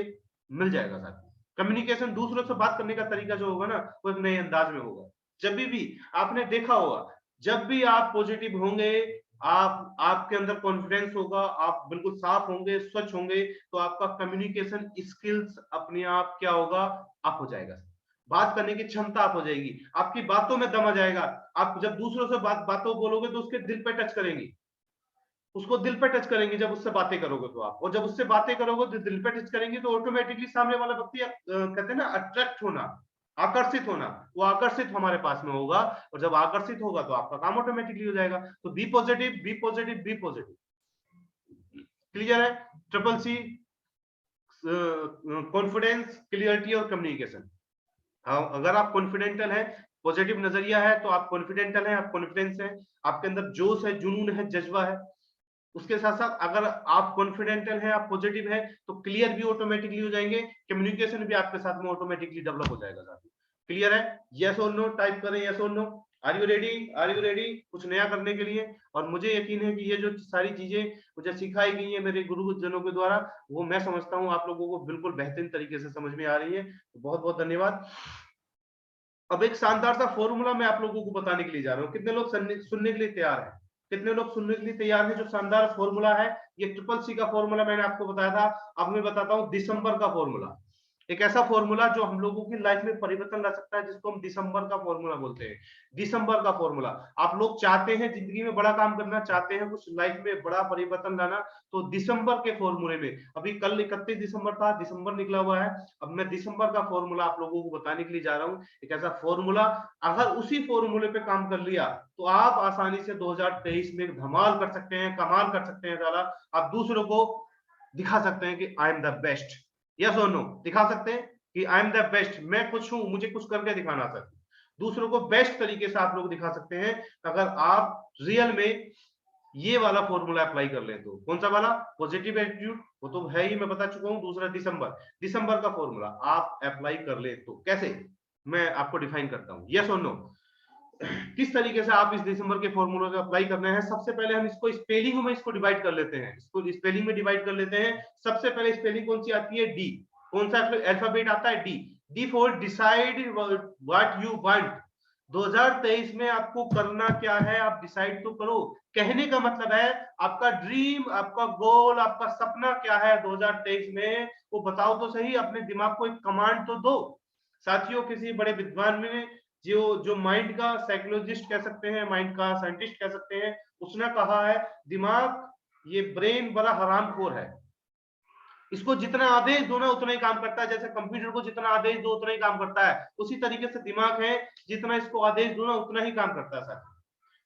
मिल जाएगा सर। कम्युनिकेशन, दूसरों से बात करने का तरीका जो होगा ना वो एक नए अंदाज में होगा। जब भी आपने देखा होगा, जब भी आप पॉजिटिव होंगे, आप आपके अंदर कॉन्फिडेंस होगा, आप बिल्कुल साफ होंगे, स्वच्छ होंगे, तो आपका कम्युनिकेशन स्किल्स अपने आप क्या होगा, अप हो जाएगा। बात करने की क्षमता आप हो जाएगी, आपकी बातों में दम आ जाएगा। आप जब दूसरों से बातों बोलोगे तो उसके दिल पे टच करेंगे, उसको दिल पे टच करेंगे जब उससे बातें करोगे तो आप, और जब उससे बातें करोगे तो दिल पे टच करेंगे तो ऑटोमेटिकली सामने वाला व्यक्ति कहते हैं ना अट्रैक्ट होना, आकर्षित होना, वो आकर्षित हमारे पास में होगा, और जब आकर्षित होगा तो आपका काम ऑटोमेटिकली हो जाएगा। तो be positive, be positive, be positive. Clear है? ट्रिपल सी, कॉन्फिडेंस, क्लियरिटी और कम्युनिकेशन। अगर आप कॉन्फिडेंटल हैं, पॉजिटिव नजरिया है, तो आप कॉन्फिडेंटल हैं, आप कॉन्फिडेंस है, आपके अंदर जोश है, जुनून है, जज्बा है। उसके साथ साथ अगर आप कॉन्फिडेंटल हैं, आप पॉजिटिव है, तो क्लियर भी ऑटोमेटिकली हो जाएंगे, कम्युनिकेशन भी आपके साथ में ऑटोमेटिकली डेवलप हो जाएगा साथी। क्लियर है? यस और नो टाइप करें, यस और no. Are you ready? Are you ready कुछ नया करने के लिए? और मुझे यकीन है कि ये जो सारी चीजें मुझे सिखाई गई है मेरे गुरुजनों के द्वारा, वो मैं समझता हूँ आप लोगों को बिल्कुल बेहतरीन तरीके से समझ में आ रही है। तो बहुत बहुत धन्यवाद। अब एक शानदार सा फॉर्मूला मैं आप लोगों को बताने के लिए जा रहा हूँ। कितने लोग सुनने के लिए तैयार हैं? कितने लोग सुनने के लिए तैयार हैं? जो शानदार फॉर्मूला है, ये ट्रिपल सी का फॉर्मूला मैंने आपको बताया था। अब मैं बताता हूँ दिसंबर का फॉर्मूला। एक ऐसा फॉर्मूला जो हम लोगों की लाइफ में परिवर्तन ला सकता है, जिसको हम दिसंबर का फॉर्मूला बोलते हैं। दिसंबर का फॉर्मूला, आप लोग चाहते हैं जिंदगी में बड़ा काम करना, चाहते हैं कुछ लाइफ में बड़ा परिवर्तन लाना, तो दिसंबर के फॉर्मूले में, अभी कल 31 दिसंबर था, दिसंबर निकला हुआ है, अब मैं दिसंबर का फॉर्मूला आप लोगों को बताने के लिए जा रहा हूँ। एक ऐसा फॉर्मूला, अगर उसी फॉर्मूले पे काम कर लिया तो आप आसानी से 2023 में धमाल कर सकते हैं, कमाल कर सकते हैं। साला आप दूसरों को दिखा सकते हैं कि I am the best. Yes और नो? दिखा सकते हैं कि आई एम द बेस्ट, मैं कुछ हूं, मुझे कुछ करके दिखाना सर। दूसरों को बेस्ट तरीके से आप लोग दिखा सकते हैं अगर आप रियल में ये वाला फॉर्मूला अप्लाई कर ले तो। कौन सा वाला? पॉजिटिव एटीट्यूड, वो तो है ही, मैं बता चुका हूं। दूसरा दिसंबर, दिसंबर का फॉर्मूला आप अप्लाई कर ले तो कैसे, मैं आपको डिफाइन करता हूं। यस और नो? किस तरीके से आप इस दिसंबर के फॉर्मूले को अप्लाई करना है? सबसे पहले हम इसको स्पेलिंग में इसको डिवाइड कर लेते हैं, इसको स्पेलिंग में डिवाइड कर लेते हैं। सबसे पहले स्पेलिंग कौन सी आती है? डी। कौन सा अल्फाबेट आता है? D. D for decide what you want. 2023 में आपको करना क्या है, आप डिसाइड तो करो। कहने का मतलब है आपका ड्रीम, आपका गोल, आपका सपना क्या है 2023 में, वो बताओ तो सही। अपने दिमाग को एक कमांड तो दो। साथियों, किसी बड़े विद्वान में, जो माइंड का साइकोलॉजिस्ट कह सकते हैं, माइंड का साइंटिस्ट कह सकते हैं, उसने कहा है दिमाग, ये ब्रेन बड़ा हरामखोर है, इसको जितना आदेश दो ना उतना ही काम करता है। जैसे कंप्यूटर को जितना आदेश दो उतना ही काम करता है, उसी तरीके से दिमाग है, जितना इसको आदेश दो ना उतना ही काम करता है सर।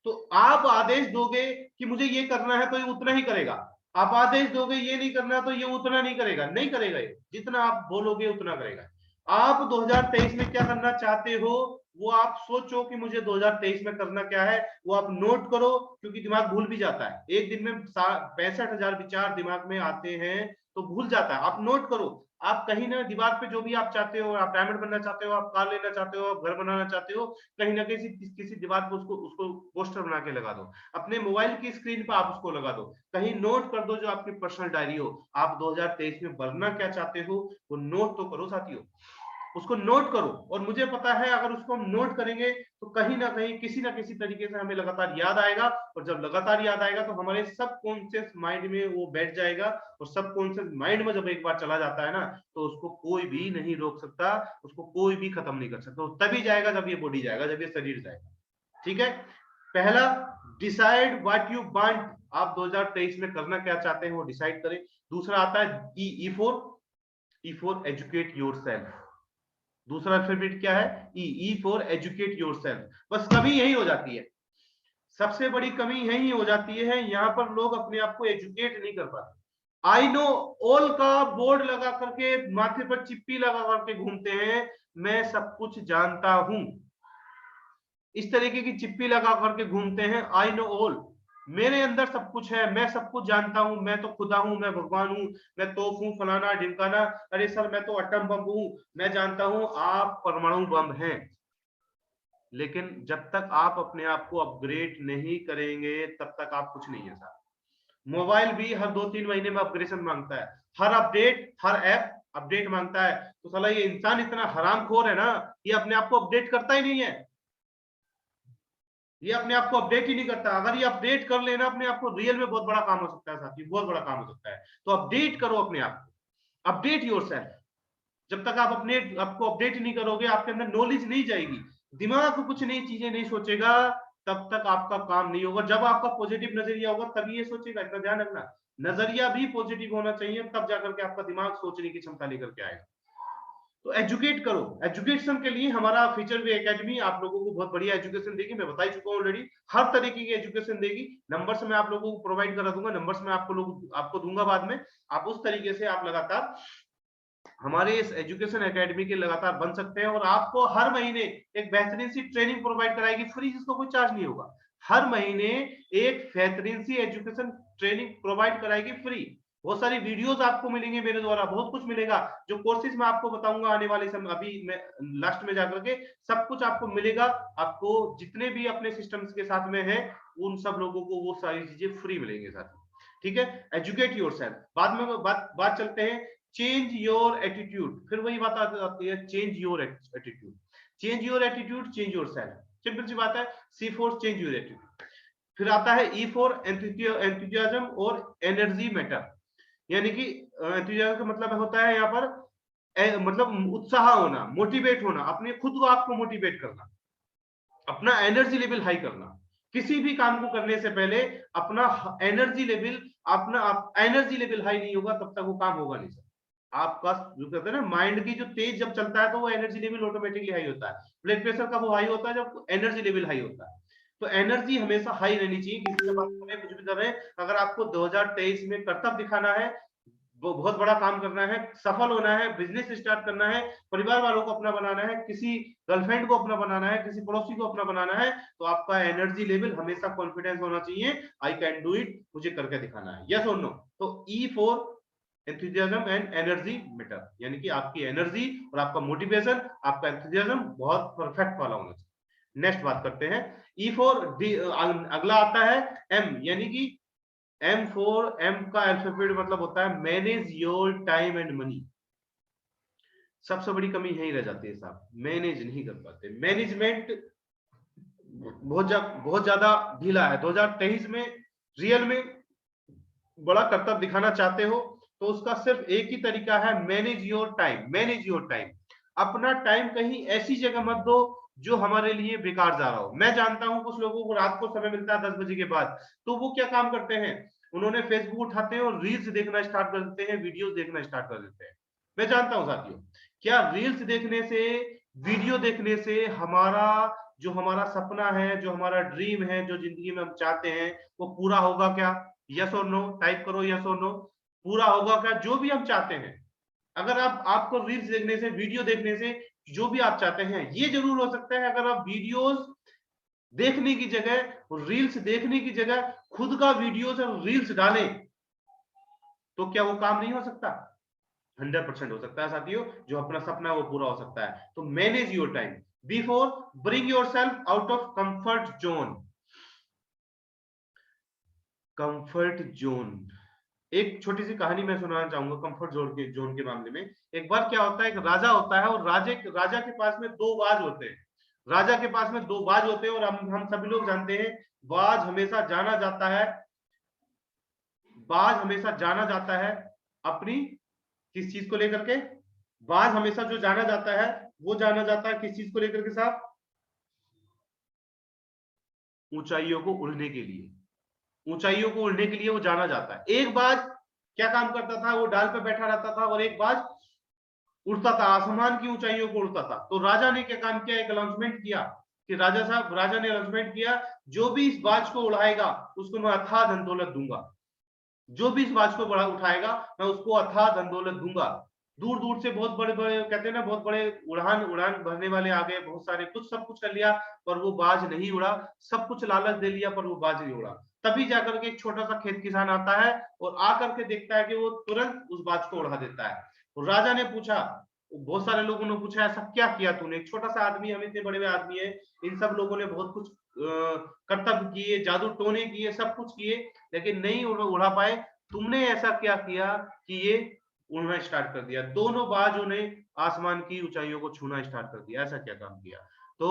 तो आप आदेश दोगे कि मुझे ये करना है तो ये उतना ही करेगा, आप आदेश दोगे ये नहीं करना तो ये उतना नहीं करेगा, नहीं करेगा। ये जितना आप बोलोगे उतना करेगा। आप 2023 में क्या करना चाहते हो वो आप सोचो कि मुझे 2023 में करना क्या है, वो आप नोट करो, क्योंकि दिमाग भूल भी जाता है। एक दिन में 65,000 विचार दिमाग में आते हैं तो भूल जाता है। आप नोट करो, आप कहीं ना दीवार पे जो भी आप चाहते हो, आप डायमंड बनना चाहते हो, आप कार लेना चाहते हो, आप घर बनाना चाहते हो, कहीं ना कहीं किसी दीवार पे उसको उसको पोस्टर बना के लगा दो। अपने मोबाइल की स्क्रीन पर आप उसको लगा दो, कहीं नोट कर दो, जो आपकी पर्सनल डायरी हो। आप 2023 में बनना क्या चाहते हो वो नोट तो करो साथियों, उसको नोट करो। और मुझे पता है अगर उसको हम नोट करेंगे तो कहीं ना कहीं किसी ना किसी तरीके से हमें लगातार याद आएगा, और जब लगातार याद आएगा तो हमारे सबकॉन्शियस माइंड में वो बैठ जाएगा। और सबकॉन्शियस माइंड में जब एक बार चला जाता है ना तो उसको कोई भी नहीं रोक सकता, उसको कोई भी खत्म नहीं कर सकता। तभी जाएगा जब ये बॉडी जाएगा, जब ये शरीर जाएगा। ठीक है? पहला, डिसाइड व्हाट यू वांट। आप 2023 में करना क्या चाहते हैं वो डिसाइड करें। दूसरा आता है ई फॉर एजुकेट योरसेल्फ। दूसरा अल्फाबेट क्या है? E for educate yourself. बस कमी यही हो जाती है, सबसे बड़ी कमी यही हो जाती है, यहाँ पर लोग अपने आप को एजुकेट नहीं कर पाते। आई नो ऑल का बोर्ड लगा करके माथे पर चिप्पी लगा करके घूमते हैं, मैं सब कुछ जानता हूं, इस तरीके की चिप्पी लगा करके घूमते हैं, आई नो ऑल, मेरे अंदर सब कुछ है, मैं सब कुछ जानता हूं, मैं तो खुदा हूं, मैं भगवान हूं, मैं तोप हूं, फलाना ढिमकाना, अरे सर मैं तो एटम बम हूं, मैं जानता हूं आप परमाणु बम हैं। लेकिन जब तक आप अपने आप को अपग्रेड नहीं करेंगे तब तक आप कुछ नहीं है सर। मोबाइल भी हर 2-3 महीने में अपग्रेडेशन मांगता है, हर अपडेट, हर ऐप अपडेट मांगता है। तो साला ये इंसान इतना हरामखोर है ना, ये अपने आप को अपडेट करता ही नहीं है, ये अपने आप को अपडेट ही नहीं करता। अगर ये अपडेट कर लेना अपने आप को, रियल में बहुत बड़ा काम हो सकता है साथी, बहुत बड़ा काम हो सकता है। तो अपडेट करो अपने आप को, अपडेट योरसेल्फ। जब तक आप अपने आपको अपडेट नहीं करोगे, आपके अंदर नॉलेज नहीं जाएगी, दिमाग कुछ नई चीजें नहीं सोचेगा, तब तक आपका काम नहीं होगा। जब आपका पॉजिटिव नजरिया होगा तभी ये सोचेगा, इतना ध्यान रखना। नजरिया भी पॉजिटिव होना चाहिए, तब जाकर के आपका दिमाग सोचने की क्षमता लेकर के आएगा। तो एजुकेट करो, एजुकेशन के लिए हमारा फ्यूचर वे एकेडमी आप लोगों को बहुत बढ़िया एजुकेशन देगी, मैं बता ही चुका हूं ऑलरेडी, हर तरीके की एजुकेशन देगी। नंबर्स मैं आप लोगों को प्रोवाइड करा दूंगा, नंबर्स मैं आपको दूंगा बाद में। आप उस तरीके से आप लगातार हमारे इस एजुकेशन एकेडमी के लगातार बन सकते हैं, और आपको हर महीने एक बेहतरीन सी ट्रेनिंग प्रोवाइड कराएगी फ्री, जिसको कोई चार्ज नहीं होगा। हर महीने एक बेहतरीन सी एजुकेशन ट्रेनिंग प्रोवाइड कराएगी फ्री। बहुत सारी वीडियोस आपको मिलेंगे मेरे द्वारा, बहुत कुछ मिलेगा, जो कोर्सेज मैं आपको बताऊंगा आने वाले समय, अभी मैं लास्ट में जाकर के सब कुछ आपको मिलेगा। आपको जितने भी अपने सिस्टम्स के साथ में है, उन सब लोगों को वो सारी चीजें फ्री मिलेंगे साथ में। ठीक है, एजुकेट योरसेल्फ। बाद में बात चलते हैं चेंज योर एटीट्यूड। फिर वही बात आती है, change your attitude, change your attitude, change yourself. Simple सी बात है, C for change your attitude. फिर आता है ई फॉर एंथुसियाज्म और एनर्जी मैटर। यानी कि एंथुसियाज्म का मतलब होता है यहाँ पर मतलब उत्साह होना, मोटिवेट होना, अपने खुद को आपको मोटिवेट करना, अपना एनर्जी लेवल हाई करना। किसी भी काम को करने से पहले अपना एनर्जी लेवल, अपना एनर्जी लेवल हाई नहीं होगा तब तक वो काम होगा नहीं सर। आपका जो कहते हैं ना, माइंड की जो तेज जब चलता है तो वो एनर्जी लेवल ऑटोमेटिकली हाई होता है। ब्लड प्रेशर का वो हाई होता है जब एनर्जी लेवल हाई होता है। तो एनर्जी हमेशा हाई रहनी चाहिए, किसी से बात करें, कुछ भी कर रहे हैं। अगर आपको 2023 में कर्तव्य दिखाना है, वो बहुत बड़ा काम करना है, सफल होना है, बिजनेस स्टार्ट करना है, परिवार वालों को अपना बनाना है, किसी गर्लफ्रेंड को अपना बनाना है, किसी पड़ोसी को अपना बनाना है, तो आपका एनर्जी लेवल हमेशा कॉन्फिडेंस होना चाहिए, आई कैन डू इट, मुझे करके दिखाना है, यस और नो। तो ई for enthusiasm and energy matter, यानी कि आपकी एनर्जी और आपका मोटिवेशन, आपका एंथुसियाज्म बहुत परफेक्ट वाला होना चाहिए। नेक्स्ट बात करते हैं, ई फॉर, अगला आता है एम, यानी कि एम का अल्फाबेट मतलब होता है manage your time and money. सबसे बड़ी कमी यही रह जाती है साहब, मैनेज नहीं कर पाते, मैनेजमेंट बहुत ज्यादा ढीला है। 2023 में रियल में बड़ा कर्तव्य दिखाना चाहते हो तो उसका सिर्फ एक ही तरीका है, manage your time, manage your time. अपना टाइम कहीं ऐसी जगह मत दो जो हमारे लिए बेकार जा रहा हो। मैं जानता हूं कुछ लोगों को रात को समय मिलता है 10 बजे के बाद, तो वो क्या काम करते हैं, उन्होंने फेसबुक उठाते हैं और रील्स देखना स्टार्ट कर देते हैं, वीडियोस देखना स्टार्ट कर देते हैं। मैं जानता हूं साथियों, क्या रील्स देखने से, वीडियो देखने से हमारा जो हमारा सपना है, जो हमारा ड्रीम है, जो जिंदगी में हम चाहते हैं, वो पूरा होगा क्या? यस और नो, टाइप करो यस और नो। पूरा होगा क्या जो भी हम चाहते हैं? अगर आपको रील्स देखने से, वीडियो देखने से जो भी आप चाहते हैं, ये जरूर हो सकता है अगर आप वीडियोस देखने की जगह, रील्स देखने की जगह खुद का वीडियोस और रील्स डालें, तो क्या वो काम नहीं हो सकता? 100% हो सकता है साथियों, जो अपना सपना है वो पूरा हो सकता है। तो manage your time. Before, bring your self out of comfort zone. Comfort zone, एक छोटी सी कहानी मैं सुनाना चाहूंगा कंफर्ट जोन के मामले में। एक बार क्या होता है, एक राजा होता है और राजा के पास में दो बाज होते हैं। राजा के पास में दो बाज होते हैं और हम सभी लोग जानते हैं, बाज हमेशा जाना जाता है, बाज हमेशा जाना जाता है अपनी किस चीज को लेकर के? बाज हमेशा जो जाना जाता है वो जाना जाता है किस चीज को लेकर के साहब? ऊंचाइयों को उड़ने के लिए। ऊंचाइयों को उड़ने के लिए वो जाना जाता है। एक बाज क्या काम करता था, वो डाल पे बैठा रहता था, और एक बाज उड़ता था, आसमान की ऊंचाइयों को उड़ता था। तो राजा ने क्या काम किया, एक अनाउंसमेंट किया कि राजा ने अनाउंसमेंट किया, जो भी इस बाज को उड़ाएगा उसको मैं अथाह धन दौलत दूंगा। जो भी इस बाज को बड़ा उठाएगा मैं उसको अथाह धनदौलत दूंगा। दूर दूर से बहुत बड़े बड़े कहते हैं ना, बहुत बड़े उड़ान उड़ान भरने वाले आ गए, बहुत सारे, कुछ सब कुछ कर लिया पर वो बाज नहीं उड़ा, सब कुछ लालच दे लिया पर वो बाज नहीं उड़ा। तभी जाकर के एक छोटा सा खेत किसान आता है और आकर के देखता है कि वो तुरंत उस बाज को उड़ा देता है। और राजा ने पूछा, बहुत सारे लोगों ने पूछा ऐसा क्या किया तूने, एक छोटा सा आदमी, हम इतने बड़े बड़े आदमी है, इन सब लोगों ने बहुत कुछ कर्तव्य किए, जादू टोने किए, सब कुछ किए, लेकिन नहीं उड़ा पाए, तुमने ऐसा क्या किया कि ये उड़ना स्टार्ट कर दिया, दोनों बाजों ने आसमान की ऊंचाइयों को छूना स्टार्ट कर दिया, ऐसा क्या काम किया। तो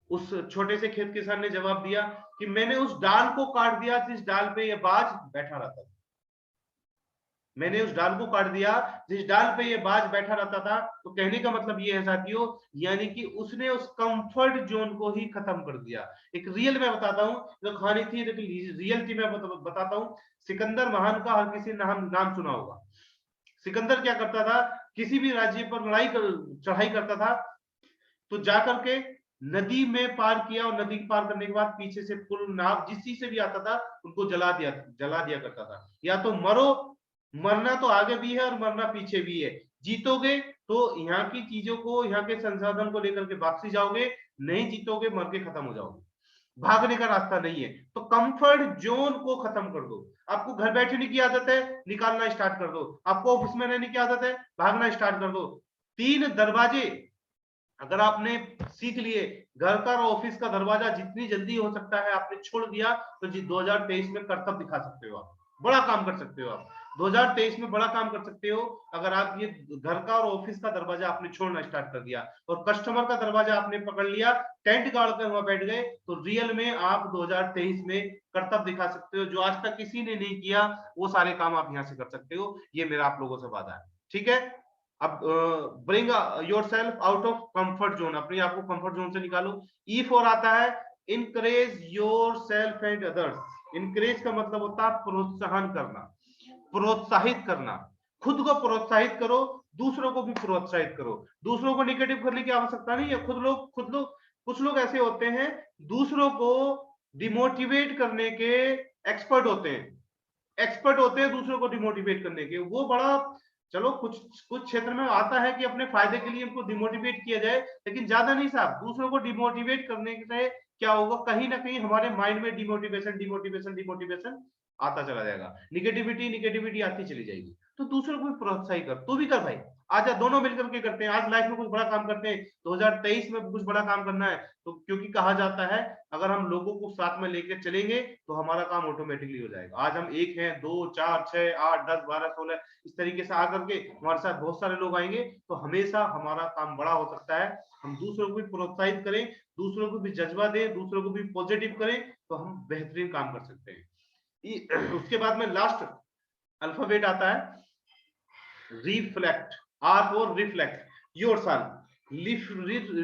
उस छोटे से खेत किसान ने जवाब दिया कि मैंने उस डाल को काट दिया जिस डाल पे ये बाज बैठा रहता था, मैंने उस डाल को काट दिया जिस डाल पे ये बाज बैठा रहता था। तो कहने का मतलब ये है साथियों, यानी कि उसने उस कंफर्ट जोन को ही खत्म कर दिया। एक रियल मैं बताता हूं, जो कहानी थी रियल थी, मैं बताता हूं। सिकंदर महान का हर किसी ने नाम सुना होगा। सिकंदर क्या करता था, किसी भी राज्य पर चढ़ाई करता था तो जाकर के नदी में पार किया, और नदी पार करने के बाद पीछे से पुल नाव जिस चीज से भी आता था उनको जला दिया करता था। या तो मरो, मरना तो आगे भी है और मरना पीछे भी है, जीतोगे तो यहाँ की चीजों को, यहाँ के संसाधन को लेकर के वापसी जाओगे, नहीं जीतोगे मर के खत्म हो जाओगे, भागने का रास्ता नहीं है। तो कंफर्ट जोन को खत्म कर दो। आपको घर बैठने की आदत है, निकालना स्टार्ट कर दो। आपको ऑफिस में रहने की आदत है, भागना स्टार्ट कर दो। 3 दरवाजे अगर आपने सीख लिए, घर का और ऑफिस का दरवाजा जितनी जल्दी हो सकता है आपने छोड़ दिया, तो 2023 में कर्तव्य दिखा सकते हो, आप बड़ा काम कर सकते हो। आप 2023 में बड़ा काम कर सकते हो अगर आप ये घर का और ऑफिस का दरवाजा आपने छोड़ना स्टार्ट कर दिया और कस्टमर का दरवाजा आपने पकड़ लिया, टेंट गाड़ कर वहां बैठ गए, तो रियल में आप 2023 में कर्तव्य दिखा सकते हो। जो आज तक किसी ने नहीं किया वो सारे काम आप यहाँ से कर सकते हो, ये मेरा आप लोगों से वादा है। ठीक है, अब bring yourself out of comfort zone, अपने आप को कंफर्ट जोन से निकालो। ई फॉर आता है encourage your self and others. Encourage का मतलब होता है प्रोत्साहन करना, प्रोत्साहित करना। खुद को प्रोत्साहित करो, दूसरों को भी प्रोत्साहित करो। दूसरों को निगेटिव करने की आवश्यकता नहीं है, खुद लोग कुछ लोग ऐसे होते हैं दूसरों को डिमोटिवेट करने के एक्सपर्ट होते हैं, एक्सपर्ट होते हैं दूसरों को डिमोटिवेट करने के। वो बड़ा, चलो कुछ कुछ क्षेत्र में आता है कि अपने फायदे के लिए उनको डिमोटिवेट किया जाए, लेकिन ज्यादा नहीं साहब। दूसरों को डिमोटिवेट करने से क्या होगा, कहीं ना कहीं हमारे माइंड में डिमोटिवेशन डिमोटिवेशन डिमोटिवेशन आता चला जाएगा, निगेटिविटी निगेटिविटी आती चली जाएगी। तो दूसरों को भी प्रोत्साहित कर, तू भी कर भाई, आजा दोनों मिलकर के करते हैं। आज लाइफ में कुछ बड़ा काम करते हैं, 2023 में कुछ बड़ा काम करना है। तो क्योंकि कहा जाता है अगर हम लोगों को साथ में लेकर चलेंगे तो हमारा काम ऑटोमेटिकली हो जाएगा। आज हम एक हैं, 2 4 6 8 10 12 16 इस तरीके से आकर के हमारे साथ बहुत सारे लोग आएंगे, तो हमेशा हमारा काम बड़ा हो सकता है। हम दूसरों को भी प्रोत्साहित करें, दूसरों को भी जज्बा दें, दूसरों को भी पॉजिटिव करें, तो हम बेहतरीन काम कर सकते हैं। उसके बाद में लास्ट अल्फाबेट आता है reflect, R for reflect yourself.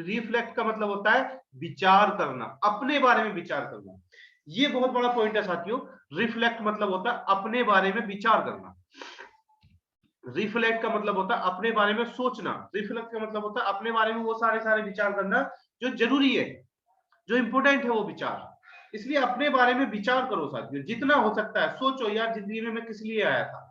Reflect का मतलब होता है विचार करना, अपने बारे में विचार करना। ये बहुत बड़ा पॉइंट है साथियों। रिफ्लेक्ट मतलब होता है अपने बारे में विचार करना, रिफ्लेक्ट का मतलब होता है अपने बारे में सोचना, रिफ्लेक्ट का मतलब होता है अपने बारे में वो सारे सारे विचार करना जो जरूरी है, जो इंपोर्टेंट है वो विचार। इसलिए अपने बारे में विचार करो साथियों, जितना हो सकता है सोचो यार जिंदगी में मैं किस लिए आया था,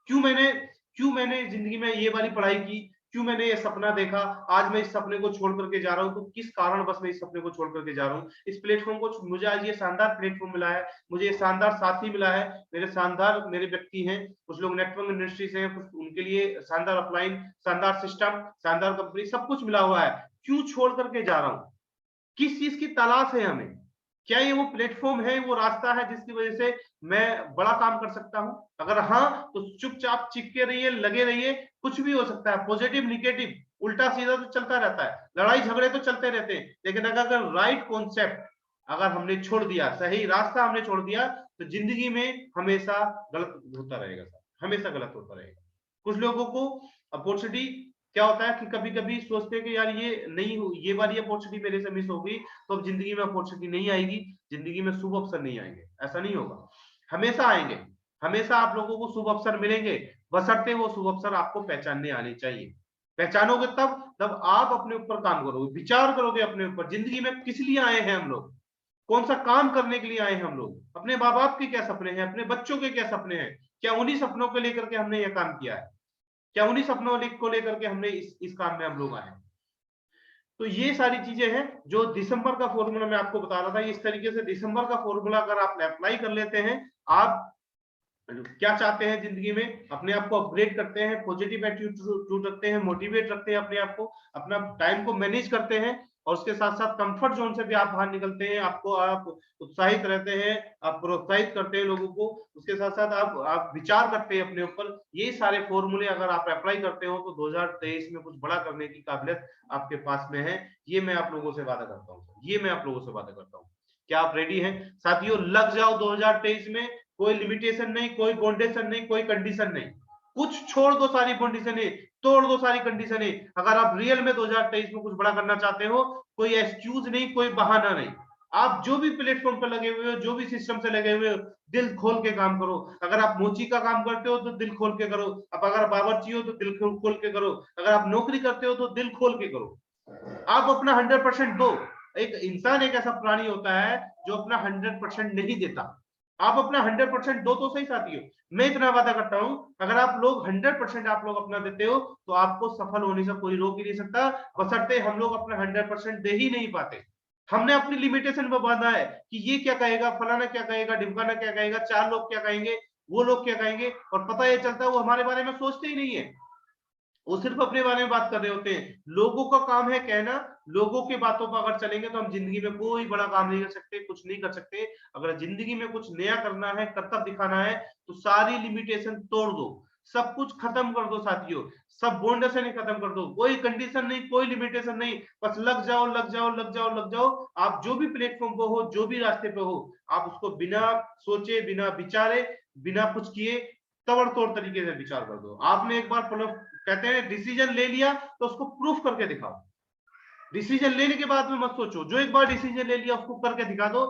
क्यों मैंने जिंदगी में ये वाली पढ़ाई की, क्यों मैंने ये सपना देखा, आज मैं इस सपने को छोड़ करके जा रहा हूँ, तो किस कारण बस मैं इस सपने को छोड़ करके जा रहा हूँ। इस प्लेटफॉर्म को मुझे आज ये शानदार प्लेटफॉर्म मिला है, मुझे ये शानदार साथी मिला है, मेरे व्यक्ति हैं, कुछ लोग नेटवर्क इंडस्ट्री से हैं, कुछ उनके लिए शानदार अपलाइन, शानदार सिस्टम, शानदार कंपनी, सब कुछ मिला हुआ है। क्यों छोड़ करके जा रहा हूँ, किस चीज की तलाश है हमें, क्या ये वो प्लेटफॉर्म है, वो रास्ता है जिसकी वजह से मैं बड़ा काम कर सकता हूं। अगर हाँ तो चुपचाप चिपके रहिए, लगे रहिए, कुछ भी हो सकता है, पॉजिटिव निगेटिव उल्टा सीधा तो चलता रहता है, लड़ाई झगड़े तो चलते रहते हैं, लेकिन अगर राइट कॉन्सेप्ट अगर हमने छोड़ दिया, सही रास्ता हमने छोड़ दिया, तो जिंदगी में हमेशा गलत होता रहेगा, हमेशा गलत होता रहेगा। कुछ लोगों को अपॉर्चुनिटी क्या होता है कि कभी कभी सोचते हैं कि यार ये नहीं हो, ये वाली अपॉर्चुनिटी मेरे से मिस हो गई, तो अब जिंदगी में अपॉर्चुनिटी नहीं आएगी, जिंदगी में शुभ अवसर नहीं आएंगे। ऐसा नहीं होगा, हमेशा आएंगे, हमेशा आप लोगों को शुभ अवसर मिलेंगे, बशर्ते वो शुभ अवसर आपको पहचानने आने चाहिए। पहचानोगे तब आप अपने ऊपर काम करोगे, विचार करोगे अपने ऊपर, जिंदगी में किस लिए आए हैं हम लोग, कौन सा काम करने के लिए आए हैं हम लोग, अपने माँ बाप के क्या सपने हैं, अपने बच्चों के क्या सपने हैं, क्या उन्हीं सपनों को लेकर के हमने यह काम किया है, क्या उन्हीं सपनों को लेकर के हमने इस काम में हम लोग आए हैं। तो ये सारी चीजें हैं जो दिसंबर का फॉर्मूला मैं आपको बता रहा था। इस तरीके से दिसंबर का फॉर्मूला अगर आप अप्लाई कर लेते हैं, आप क्या चाहते हैं जिंदगी में, अपने आप को अपग्रेड करते हैं, पॉजिटिव एटीट्यूड रखते हैं, मोटिवेट रखते हैं अपने आप को, अपना टाइम को मैनेज करते हैं, और उसके साथ साथ कंफर्ट जोन से भी आप बाहर निकलते हैं, आपको आप उत्साहित रहते हैं, आप प्रोत्साहित करते हैं लोगों को, उसके साथ साथ आप विचार करते हैं अपने ऊपर। ये सारे फॉर्मूले अगर आप अप्लाई करते हो तो 2023 में कुछ बड़ा करने की काबिलियत आपके पास में है। ये मैं आप लोगों से वादा करता हूँ, ये मैं आप लोगों से वादा करता हूँ। क्या आप रेडी हैं साथियों? लग जाओ 2023 में, कोई लिमिटेशन नहीं, कोई बाउंडेशन नहीं, कोई कंडीशन नहीं, कुछ छोड़ दो सारी कंडीशन है, तोड़ दो सारी कंडीशन है। अगर आप रियल में 2023 में कुछ बड़ा करना चाहते हो, कोई एक्सक्यूज नहीं, कोई बहाना नहीं। आप जो भी प्लेटफॉर्म पर लगे हुए हो, जो भी सिस्टम से लगे हुए हो, दिल खोल के काम करो। अगर आप मोची का काम करते हो तो दिल खोल के करो, अब अगर बावर्ची हो तो दिल खोल के करो, अगर आप नौकरी करते हो तो दिल खोल के करो। आप अपना 100% दो। एक इंसान एक ऐसा प्राणी होता है जो अपना 100% नहीं देता। आप अपना 100% दो तो सही साथियों। मैं इतना वादा करता हूं, अगर आप लोग 100% आप लोग अपना देते हो तो आपको सफल होने से कोई रोक ही नहीं सकता, बशर्ते हम लोग अपना 100% दे ही नहीं पाते। हमने अपनी लिमिटेशन में बांधा है कि ये क्या कहेगा, फलाना क्या कहेगा, ढिमकाना क्या कहेगा, चार लोग क्या कहेंगे, वो लोग क्या कहेंगे, और पता ये चलता है वो हमारे बारे में सोचते ही नहीं है, वो सिर्फ अपने बारे में बात कर रहे होते हैं। लोगों का काम है कहना, लोगों की बातों पर अगर चलेंगे तो हम जिंदगी में कोई बड़ा काम नहीं कर सकते, कुछ नहीं कर सकते। अगर जिंदगी में कुछ नया करना है, कर्तव्य दिखाना है, तो सारी लिमिटेशन तोड़ दो, सब कुछ खत्म कर दो साथियों, सब बॉन्डेशन ही खत्म कर दो, कोई कंडीशन नहीं, कोई लिमिटेशन नहीं, बस लग जाओ लग जाओ लग जाओ लग जाओ। आप जो भी प्लेटफॉर्म पे हो, जो भी रास्ते पे हो, आप उसको बिना सोचे, बिना विचारे, बिना कुछ किए तबड़तोड़ तरीके से विचार कर दो। आपने एक बार कहते हैं डिसीजन ले लिया तो उसको प्रूफ करके दिखाओ। डिसीजन लेने के बाद में मत सोचो, जो एक बार डिसीजन ले लिया उसको करके दिखा दो,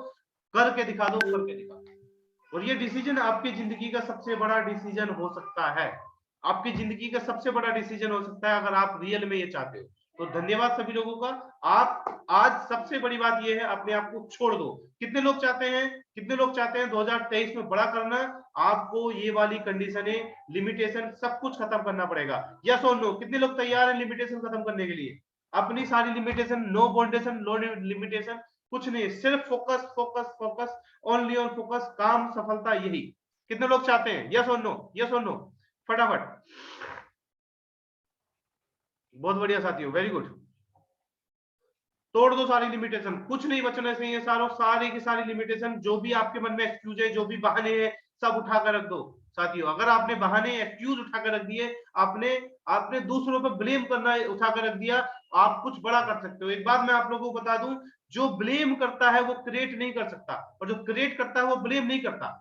करके दिखा दो, करके दिखा दो। और ये डिसीजन आपकी जिंदगी का सबसे बड़ा डिसीजन हो सकता है, आपकी जिंदगी का सबसे बड़ा डिसीजन हो सकता है अगर आप रियल में ये चाहते हो। तो धन्यवाद सभी लोगों का। आप आज सबसे बड़ी बात ये है, अपने आप को छोड़ दो। कितने लोग चाहते हैं, कितने लोग चाहते हैं 2023 में बड़ा करना? आपको ये वाली कंडीशनें, लिमिटेशन सब कुछ खत्म करना पड़ेगा। यस और नो? कितने लोग तैयार हैं लिमिटेशन खत्म करने के लिए? अपनी सारी लिमिटेशन, नो बाउंडेशन, नो लिमिटेशन, कुछ नहीं, सिर्फ focus focus focus, only on focus, काम सफलता, यही। कितने लोग चाहते हैं? यस और नो? यस और नो? फटाफट। बहुत बढ़िया साथियों, वेरी गुड। तोड़ दो सारी लिमिटेशन, कुछ नहीं बचना चाहिए, सारों सारी की सारी लिमिटेशन, जो भी आपके मन में एक्सक्यूज है, जो भी बहाने हैं, सब उठा कर रख दो साथियों। अगर आपने बहाने एक्सक्यूज उठा कर रख दिए, आपने आपने दूसरों पर ब्लेम करना उठा कर रख दिया, आप कुछ बड़ा कर सकते हो। एक बात मैं आप लोगों को बता दूं, जो ब्लेम करता है वो क्रिएट नहीं कर सकता, और जो क्रिएट करता है वो ब्लेम नहीं करता।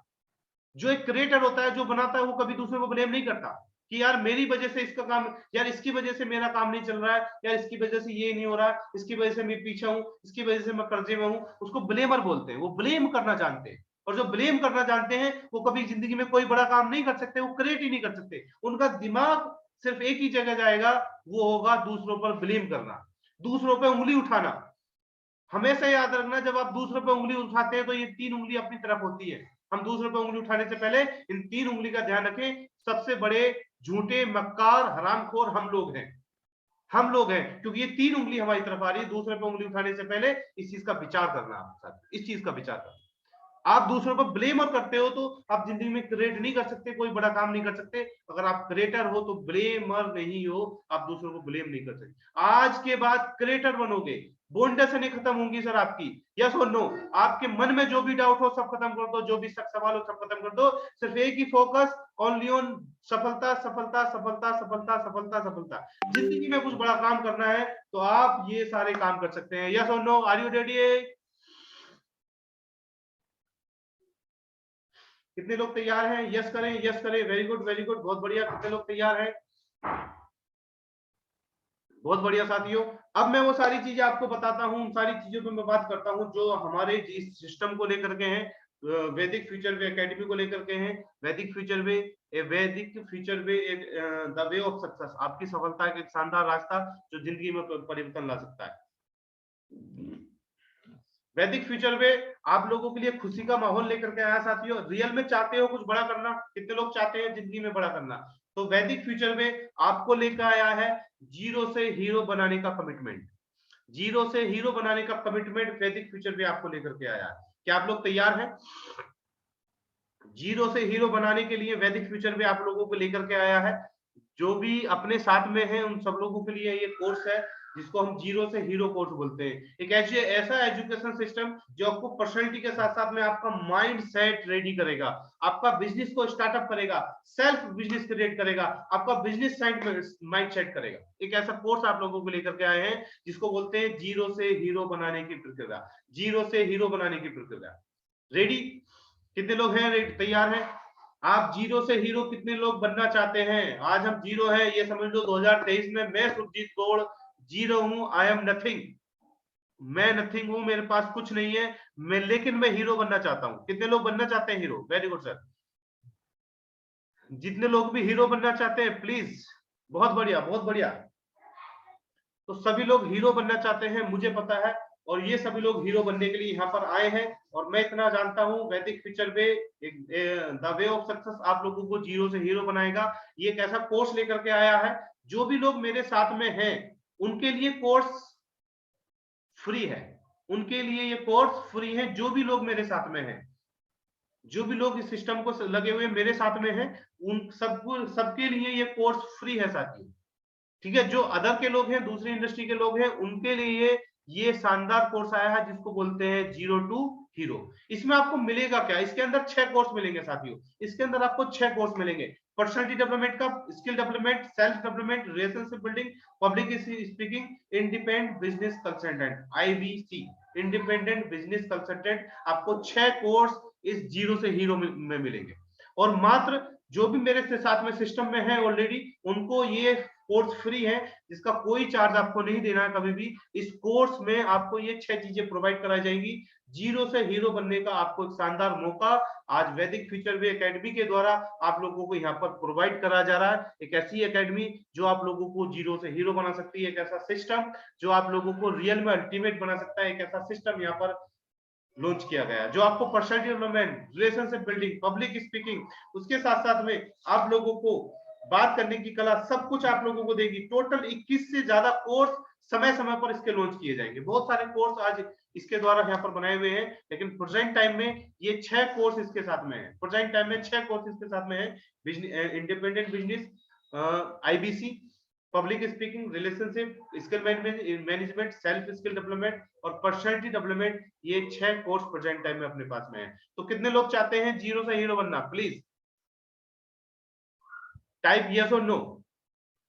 जो एक क्रिएटर होता है, जो बनाता है, वो कभी दूसरे को ब्लेम नहीं करता कि यार मेरी वजह से इसका काम, यार इसकी वजह से मेरा काम नहीं चल रहा है, यार इसकी वजह से ये नहीं हो रहा, इसकी वजह से मैं पीछे हूं, इसकी वजह से मैं कर्जे में हूं। उसको ब्लेमर बोलते हैं, वो ब्लेम करना जानते हैं। और जो ब्लेम करना जानते हैं वो कभी जिंदगी में कोई बड़ा काम नहीं कर सकते, वो क्रिएट ही नहीं कर सकते। उनका दिमाग सिर्फ एक ही जगह जाएगा, वो होगा दूसरों पर ब्लेम करना, दूसरों पर उंगली उठाना। हमेशा याद रखना, जब आप दूसरों पे उंगली उठाते हैं तो ये तीन उंगली अपनी तरफ होती है। हम दूसरों पे उंगली उठाने से पहले इन तीन उंगली का ध्यान रखें। सबसे बड़े झूठे, मक्कार, हरामखोर हम लोग हैं, हम लोग हैं, क्योंकि ये तीन उंगली हमारी तरफ आ रही है। दूसरे पे उंगली उठाने से पहले इस चीज का विचार करना, इस चीज का विचार करना। आप दूसरों पर ब्लेम और करते हो तो आप जिंदगी में क्रिएट नहीं कर सकते, कोई बड़ा काम नहीं कर सकते। अगर आप क्रिएटर हो तो ब्लेमर नहीं हो, आप दूसरों को ब्लेम नहीं कर सकते। आज के बाद क्रिएटर बनोगे, बोंडसें खत्म होंगी सर आपकी। यस और नो? आपके मन में जो भी डाउट हो सब खत्म कर दो, जो भी सवाल हो सब खत्म कर दो। सिर्फ एक ही फोकस, ओनली ऑन सफलता सफलता सफलता सफलता सफलता सफलता। जिंदगी में कुछ बड़ा काम करना है तो आप ये सारे काम कर सकते हैं। यस और नो? Are you ready? कितने लोग तैयार हैं? यस करें, यस करें, वेरी गुड वेरी गुड, बहुत बढ़िया। कितने लोग तैयार हैं? बहुत बढ़िया साथियों। अब मैं वो सारी चीजें आपको बताता हूँ, उन सारी चीजों पे मैं बात करता हूँ जो हमारे इस सिस्टम को लेकर के हैं, वैदिक फ्यूचर वे एकेडमी को लेकर के हैं। वैदिक फ्यूचर वे, वैदिक फ्यूचर वे, एक द वे ऑफ सक्सेस, आपकी सफलता का एक शानदार रास्ता जो जिंदगी में परिवर्तन ला सकता है। वैदिक फ्यूचर वे आप लोगों के लिए खुशी का माहौल लेकर के आया साथियों। रियल में चाहते हो कुछ बड़ा करना? कितने लोग चाहते हैं जिंदगी में बड़ा करना? तो वैदिक फ्यूचर वे आपको लेकर आया है जीरो से हीरो बनाने का कमिटमेंट। जीरो से हीरो बनाने का कमिटमेंट वैदिक फ्यूचर वे आपको लेकर के आया है। क्या आप लोग तैयार हैं? जीरो से हीरो बनाने के लिए वैदिक फ्यूचर वे आप लोगों को लेकर के आया है। जो भी अपने साथ में है उन सब लोगों के लिए ये कोर्स है जिसको हम जीरो से हीरो कोर्स बोलते हैं। एक ऐसा एजुकेशन सिस्टम जो आपको पर्सनैलिटी के साथ साथ में आपका माइंड सेट रेडी करेगा, आपका बिजनेस को स्टार्टअप करेगा, सेल्फ बिजनेस क्रिएट करेगा, आपका बिजनेस माइंड सेट करेगा। एक ऐसा कोर्स आप लोगों को लेकर के आए हैं जिसको बोलते हैं जीरो से हीरो बनाने की प्रक्रिया। जीरो से हीरो बनाने की प्रक्रिया। रेडी? कितने लोग हैं तैयार हैं? आप जीरो से हीरो कितने लोग बनना चाहते हैं? आज हम जीरो है ये समझ लो। 2023 में मैं सुरजीत कौर जीरो हूं। I am nothing. मैं नथिंग हूं, मेरे पास कुछ नहीं है मैं, लेकिन मैं हीरो बनना चाहता हूं। कितने लोग बनना चाहते हैं हीरो? Very good sir. जितने लोग भी हीरो बनना चाहते हैं प्लीज। बहुत बढ़िया, बहुत बढ़िया। तो सभी लोग हीरो बनना चाहते हैं मुझे पता है, और ये सभी लोग हीरो बनने के लिए यहाँ पर आए हैं। और मैं इतना जानता हूँ वैदिक future way the way of success आप लोगों को जीरो से हीरो बनाएगा। ये एक ऐसा कोर्स लेकर के आया है। जो भी लोग मेरे साथ में हैं उनके लिए कोर्स फ्री है। उनके लिए ये कोर्स फ्री है। जो भी लोग मेरे साथ में हैं, जो भी लोग इस सिस्टम को लगे हुए मेरे साथ में हैं, उन सबको सबके लिए ये कोर्स फ्री है साथियों। ठीक है? जो अदर के लोग हैं, दूसरी इंडस्ट्री के लोग हैं, उनके लिए ये शानदार कोर्स आया है जिसको बोलते हैं जीरो टू हीरो। इसमें आपको मिलेगा क्या? इसके अंदर 6 कोर्स मिलेंगे साथियों। इसके अंदर आपको 6 कोर्स मिलेंगे। पर्सनालिटी डेवलपमेंट का, skill development, self development, relationship building, public speaking, independent business consultant, IBC, independent business consultant. आपको 6 कोर्स इस जीरो से हीरो में मिलेंगे। और मात्र जो भी मेरे साथ में सिस्टम में है ऑलरेडी उनको ये कोर्स फ्री है, जिसका कोई चार्ज आपको नहीं देना है कभी भी। इस कोर्स में आपको ये 6 चीजें प्रोवाइड कराई जाएंगी। जीरो से हीरो बनने का आपको एक शानदार मौका आज वैदिक फ्यूचर वे एकेडमी के द्वारा आप लोगों को यहाँ पर प्रोवाइड करा जा रहा है। एक ऐसी एकेडमी जो आप लोगों को जीरो से हीरो बना सकती है। एक ऐसा सिस्टम जो आप लोगों को रियल में अल्टीमेट बना सकता है। एक ऐसा सिस्टम यहाँ पर लॉन्च किया गया जो आपको personality development, relationship building, public speaking, उसके साथ साथ में आप लोगों को बात करने की कला, सब कुछ आप लोगों को देगी। टोटल 21 से ज्यादा कोर्स समय समय पर इसके लॉन्च किए जाएंगे। बहुत सारे कोर्स आज इसके द्वारा यहाँ पर बनाए हुए हैं, लेकिन प्रेजेंट टाइम में ये 6 कोर्स इसके साथ में है। प्रेजेंट टाइम में 6 कोर्स इसके साथ में है। Independent business, IBC, public speaking, relationship, skill management, self skill development और पर्सनैलिटी डेवलपमेंट। ये 6 कोर्स प्रेजेंट टाइम में अपने पास में है। तो कितने लोग चाहते हैं जीरो से हीरो बनना? प्लीज टाइप यस और नो।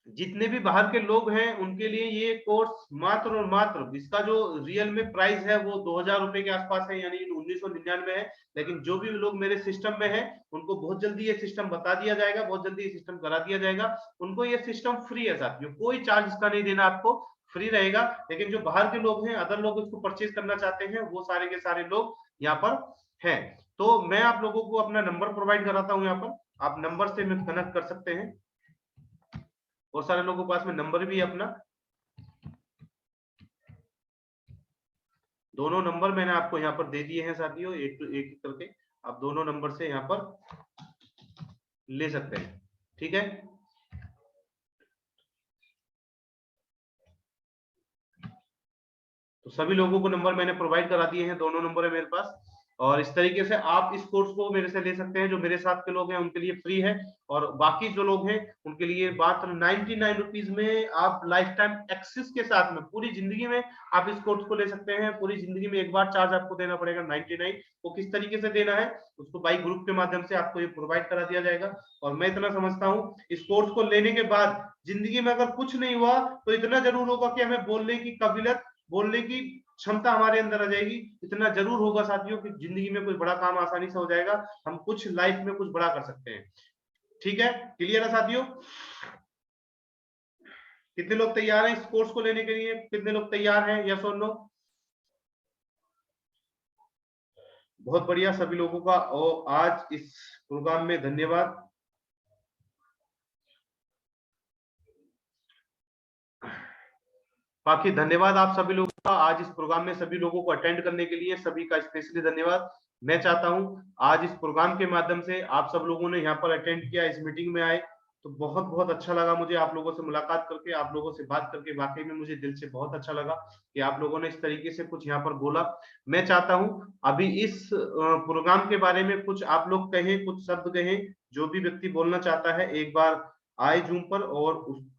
जितने भी बाहर के लोग हैं उनके लिए ये कोर्स मात्र और मात्र, इसका जो रियल में प्राइस है वो 2000 रुपए के आसपास है, यानी 1999 है। लेकिन जो भी लोग मेरे सिस्टम में है उनको बहुत जल्दी ये सिस्टम बता दिया जाएगा, बहुत जल्दी ये सिस्टम करा दिया जाएगा। उनको ये सिस्टम फ्री है साथियों, कोई चार्ज इसका नहीं देना आपको, फ्री रहेगा। लेकिन जो बाहर के लोग हैं, अदर लोग इसको परचेज करना चाहते हैं, वो सारे के सारे लोग यहाँ पर हैं। तो मैं आप लोगों को अपना नंबर प्रोवाइड कराता हूँ यहाँ पर। आप नंबर से कनेक्ट कर सकते हैं। बहुत सारे लोगों के पास में नंबर भी है अपना। दोनों नंबर मैंने आपको यहाँ पर दे दिए हैं साथियों, एक तो एक करके आप दोनों नंबर से यहाँ पर ले सकते हैं। ठीक है? तो सभी लोगों को नंबर मैंने प्रोवाइड करा दिए हैं, दोनों नंबर है मेरे पास। और इस तरीके से आप इस कोर्स को मेरे से ले सकते हैं। जो मेरे साथ के लोग हैं उनके लिए फ्री है, और बाकी जो लोग हैं उनके लिए मात्र 99 रुपीज में आप लाइफ टाइम एक्सेस के साथ में पूरी जिंदगी में आप इस कोर्स को ले सकते हैं। पूरी जिंदगी में एक बार चार्ज आपको देना पड़ेगा 99। वो किस तरीके से देना है उसको बाई ग्रुप के माध्यम से आपको ये प्रोवाइड करा दिया जाएगा। और मैं इतना समझता हूँ इस कोर्स को लेने के बाद जिंदगी में अगर कुछ नहीं हुआ तो इतना जरूर होगा कि हमें बोलने की काबिलियत, बोलने की क्षमता हमारे अंदर आ जाएगी। इतना जरूर होगा साथियों कि जिंदगी में कोई बड़ा काम आसानी से हो जाएगा। हम कुछ लाइफ में कुछ बड़ा कर सकते हैं। ठीक है? क्लियर है साथियों? कितने लोग तैयार हैं इस कोर्स को लेने के लिए? कितने लोग तैयार हैं? यस और नो? बहुत बढ़िया सभी लोगों का। और आज इस प्रोग्राम में धन्यवाद। बाकी धन्यवाद आप सभी लोगों का आज इस प्रोग्राम में सभी लोगों को अटेंड करने के लिए, सभी का स्पेशली धन्यवाद। मैं चाहता हूं आज इस प्रोग्राम के माध्यम से आप सब लोगों ने यहाँ पर अटेंड किया, इस मीटिंग में आए, तो बहुत बहुत अच्छा लगा मुझे आप लोगों से मुलाकात करके, आप लोगों से बात करके। वाकई में मुझे दिल से बहुत अच्छा लगा कि आप लोगों ने इस तरीके से कुछ यहाँ पर बोला। मैं चाहता हूं अभी इस प्रोग्राम के बारे में कुछ आप लोग कहें, कुछ शब्द कहें। जो भी व्यक्ति बोलना चाहता है एक बार आए जूम पर और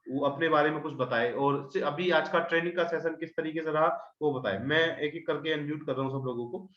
वो अपने बारे में कुछ बताए, और अभी आज का ट्रेनिंग का सेशन किस तरीके से रहा वो बताए। मैं एक एक करके अनम्यूट कर रहा हूँ सब लोगों को।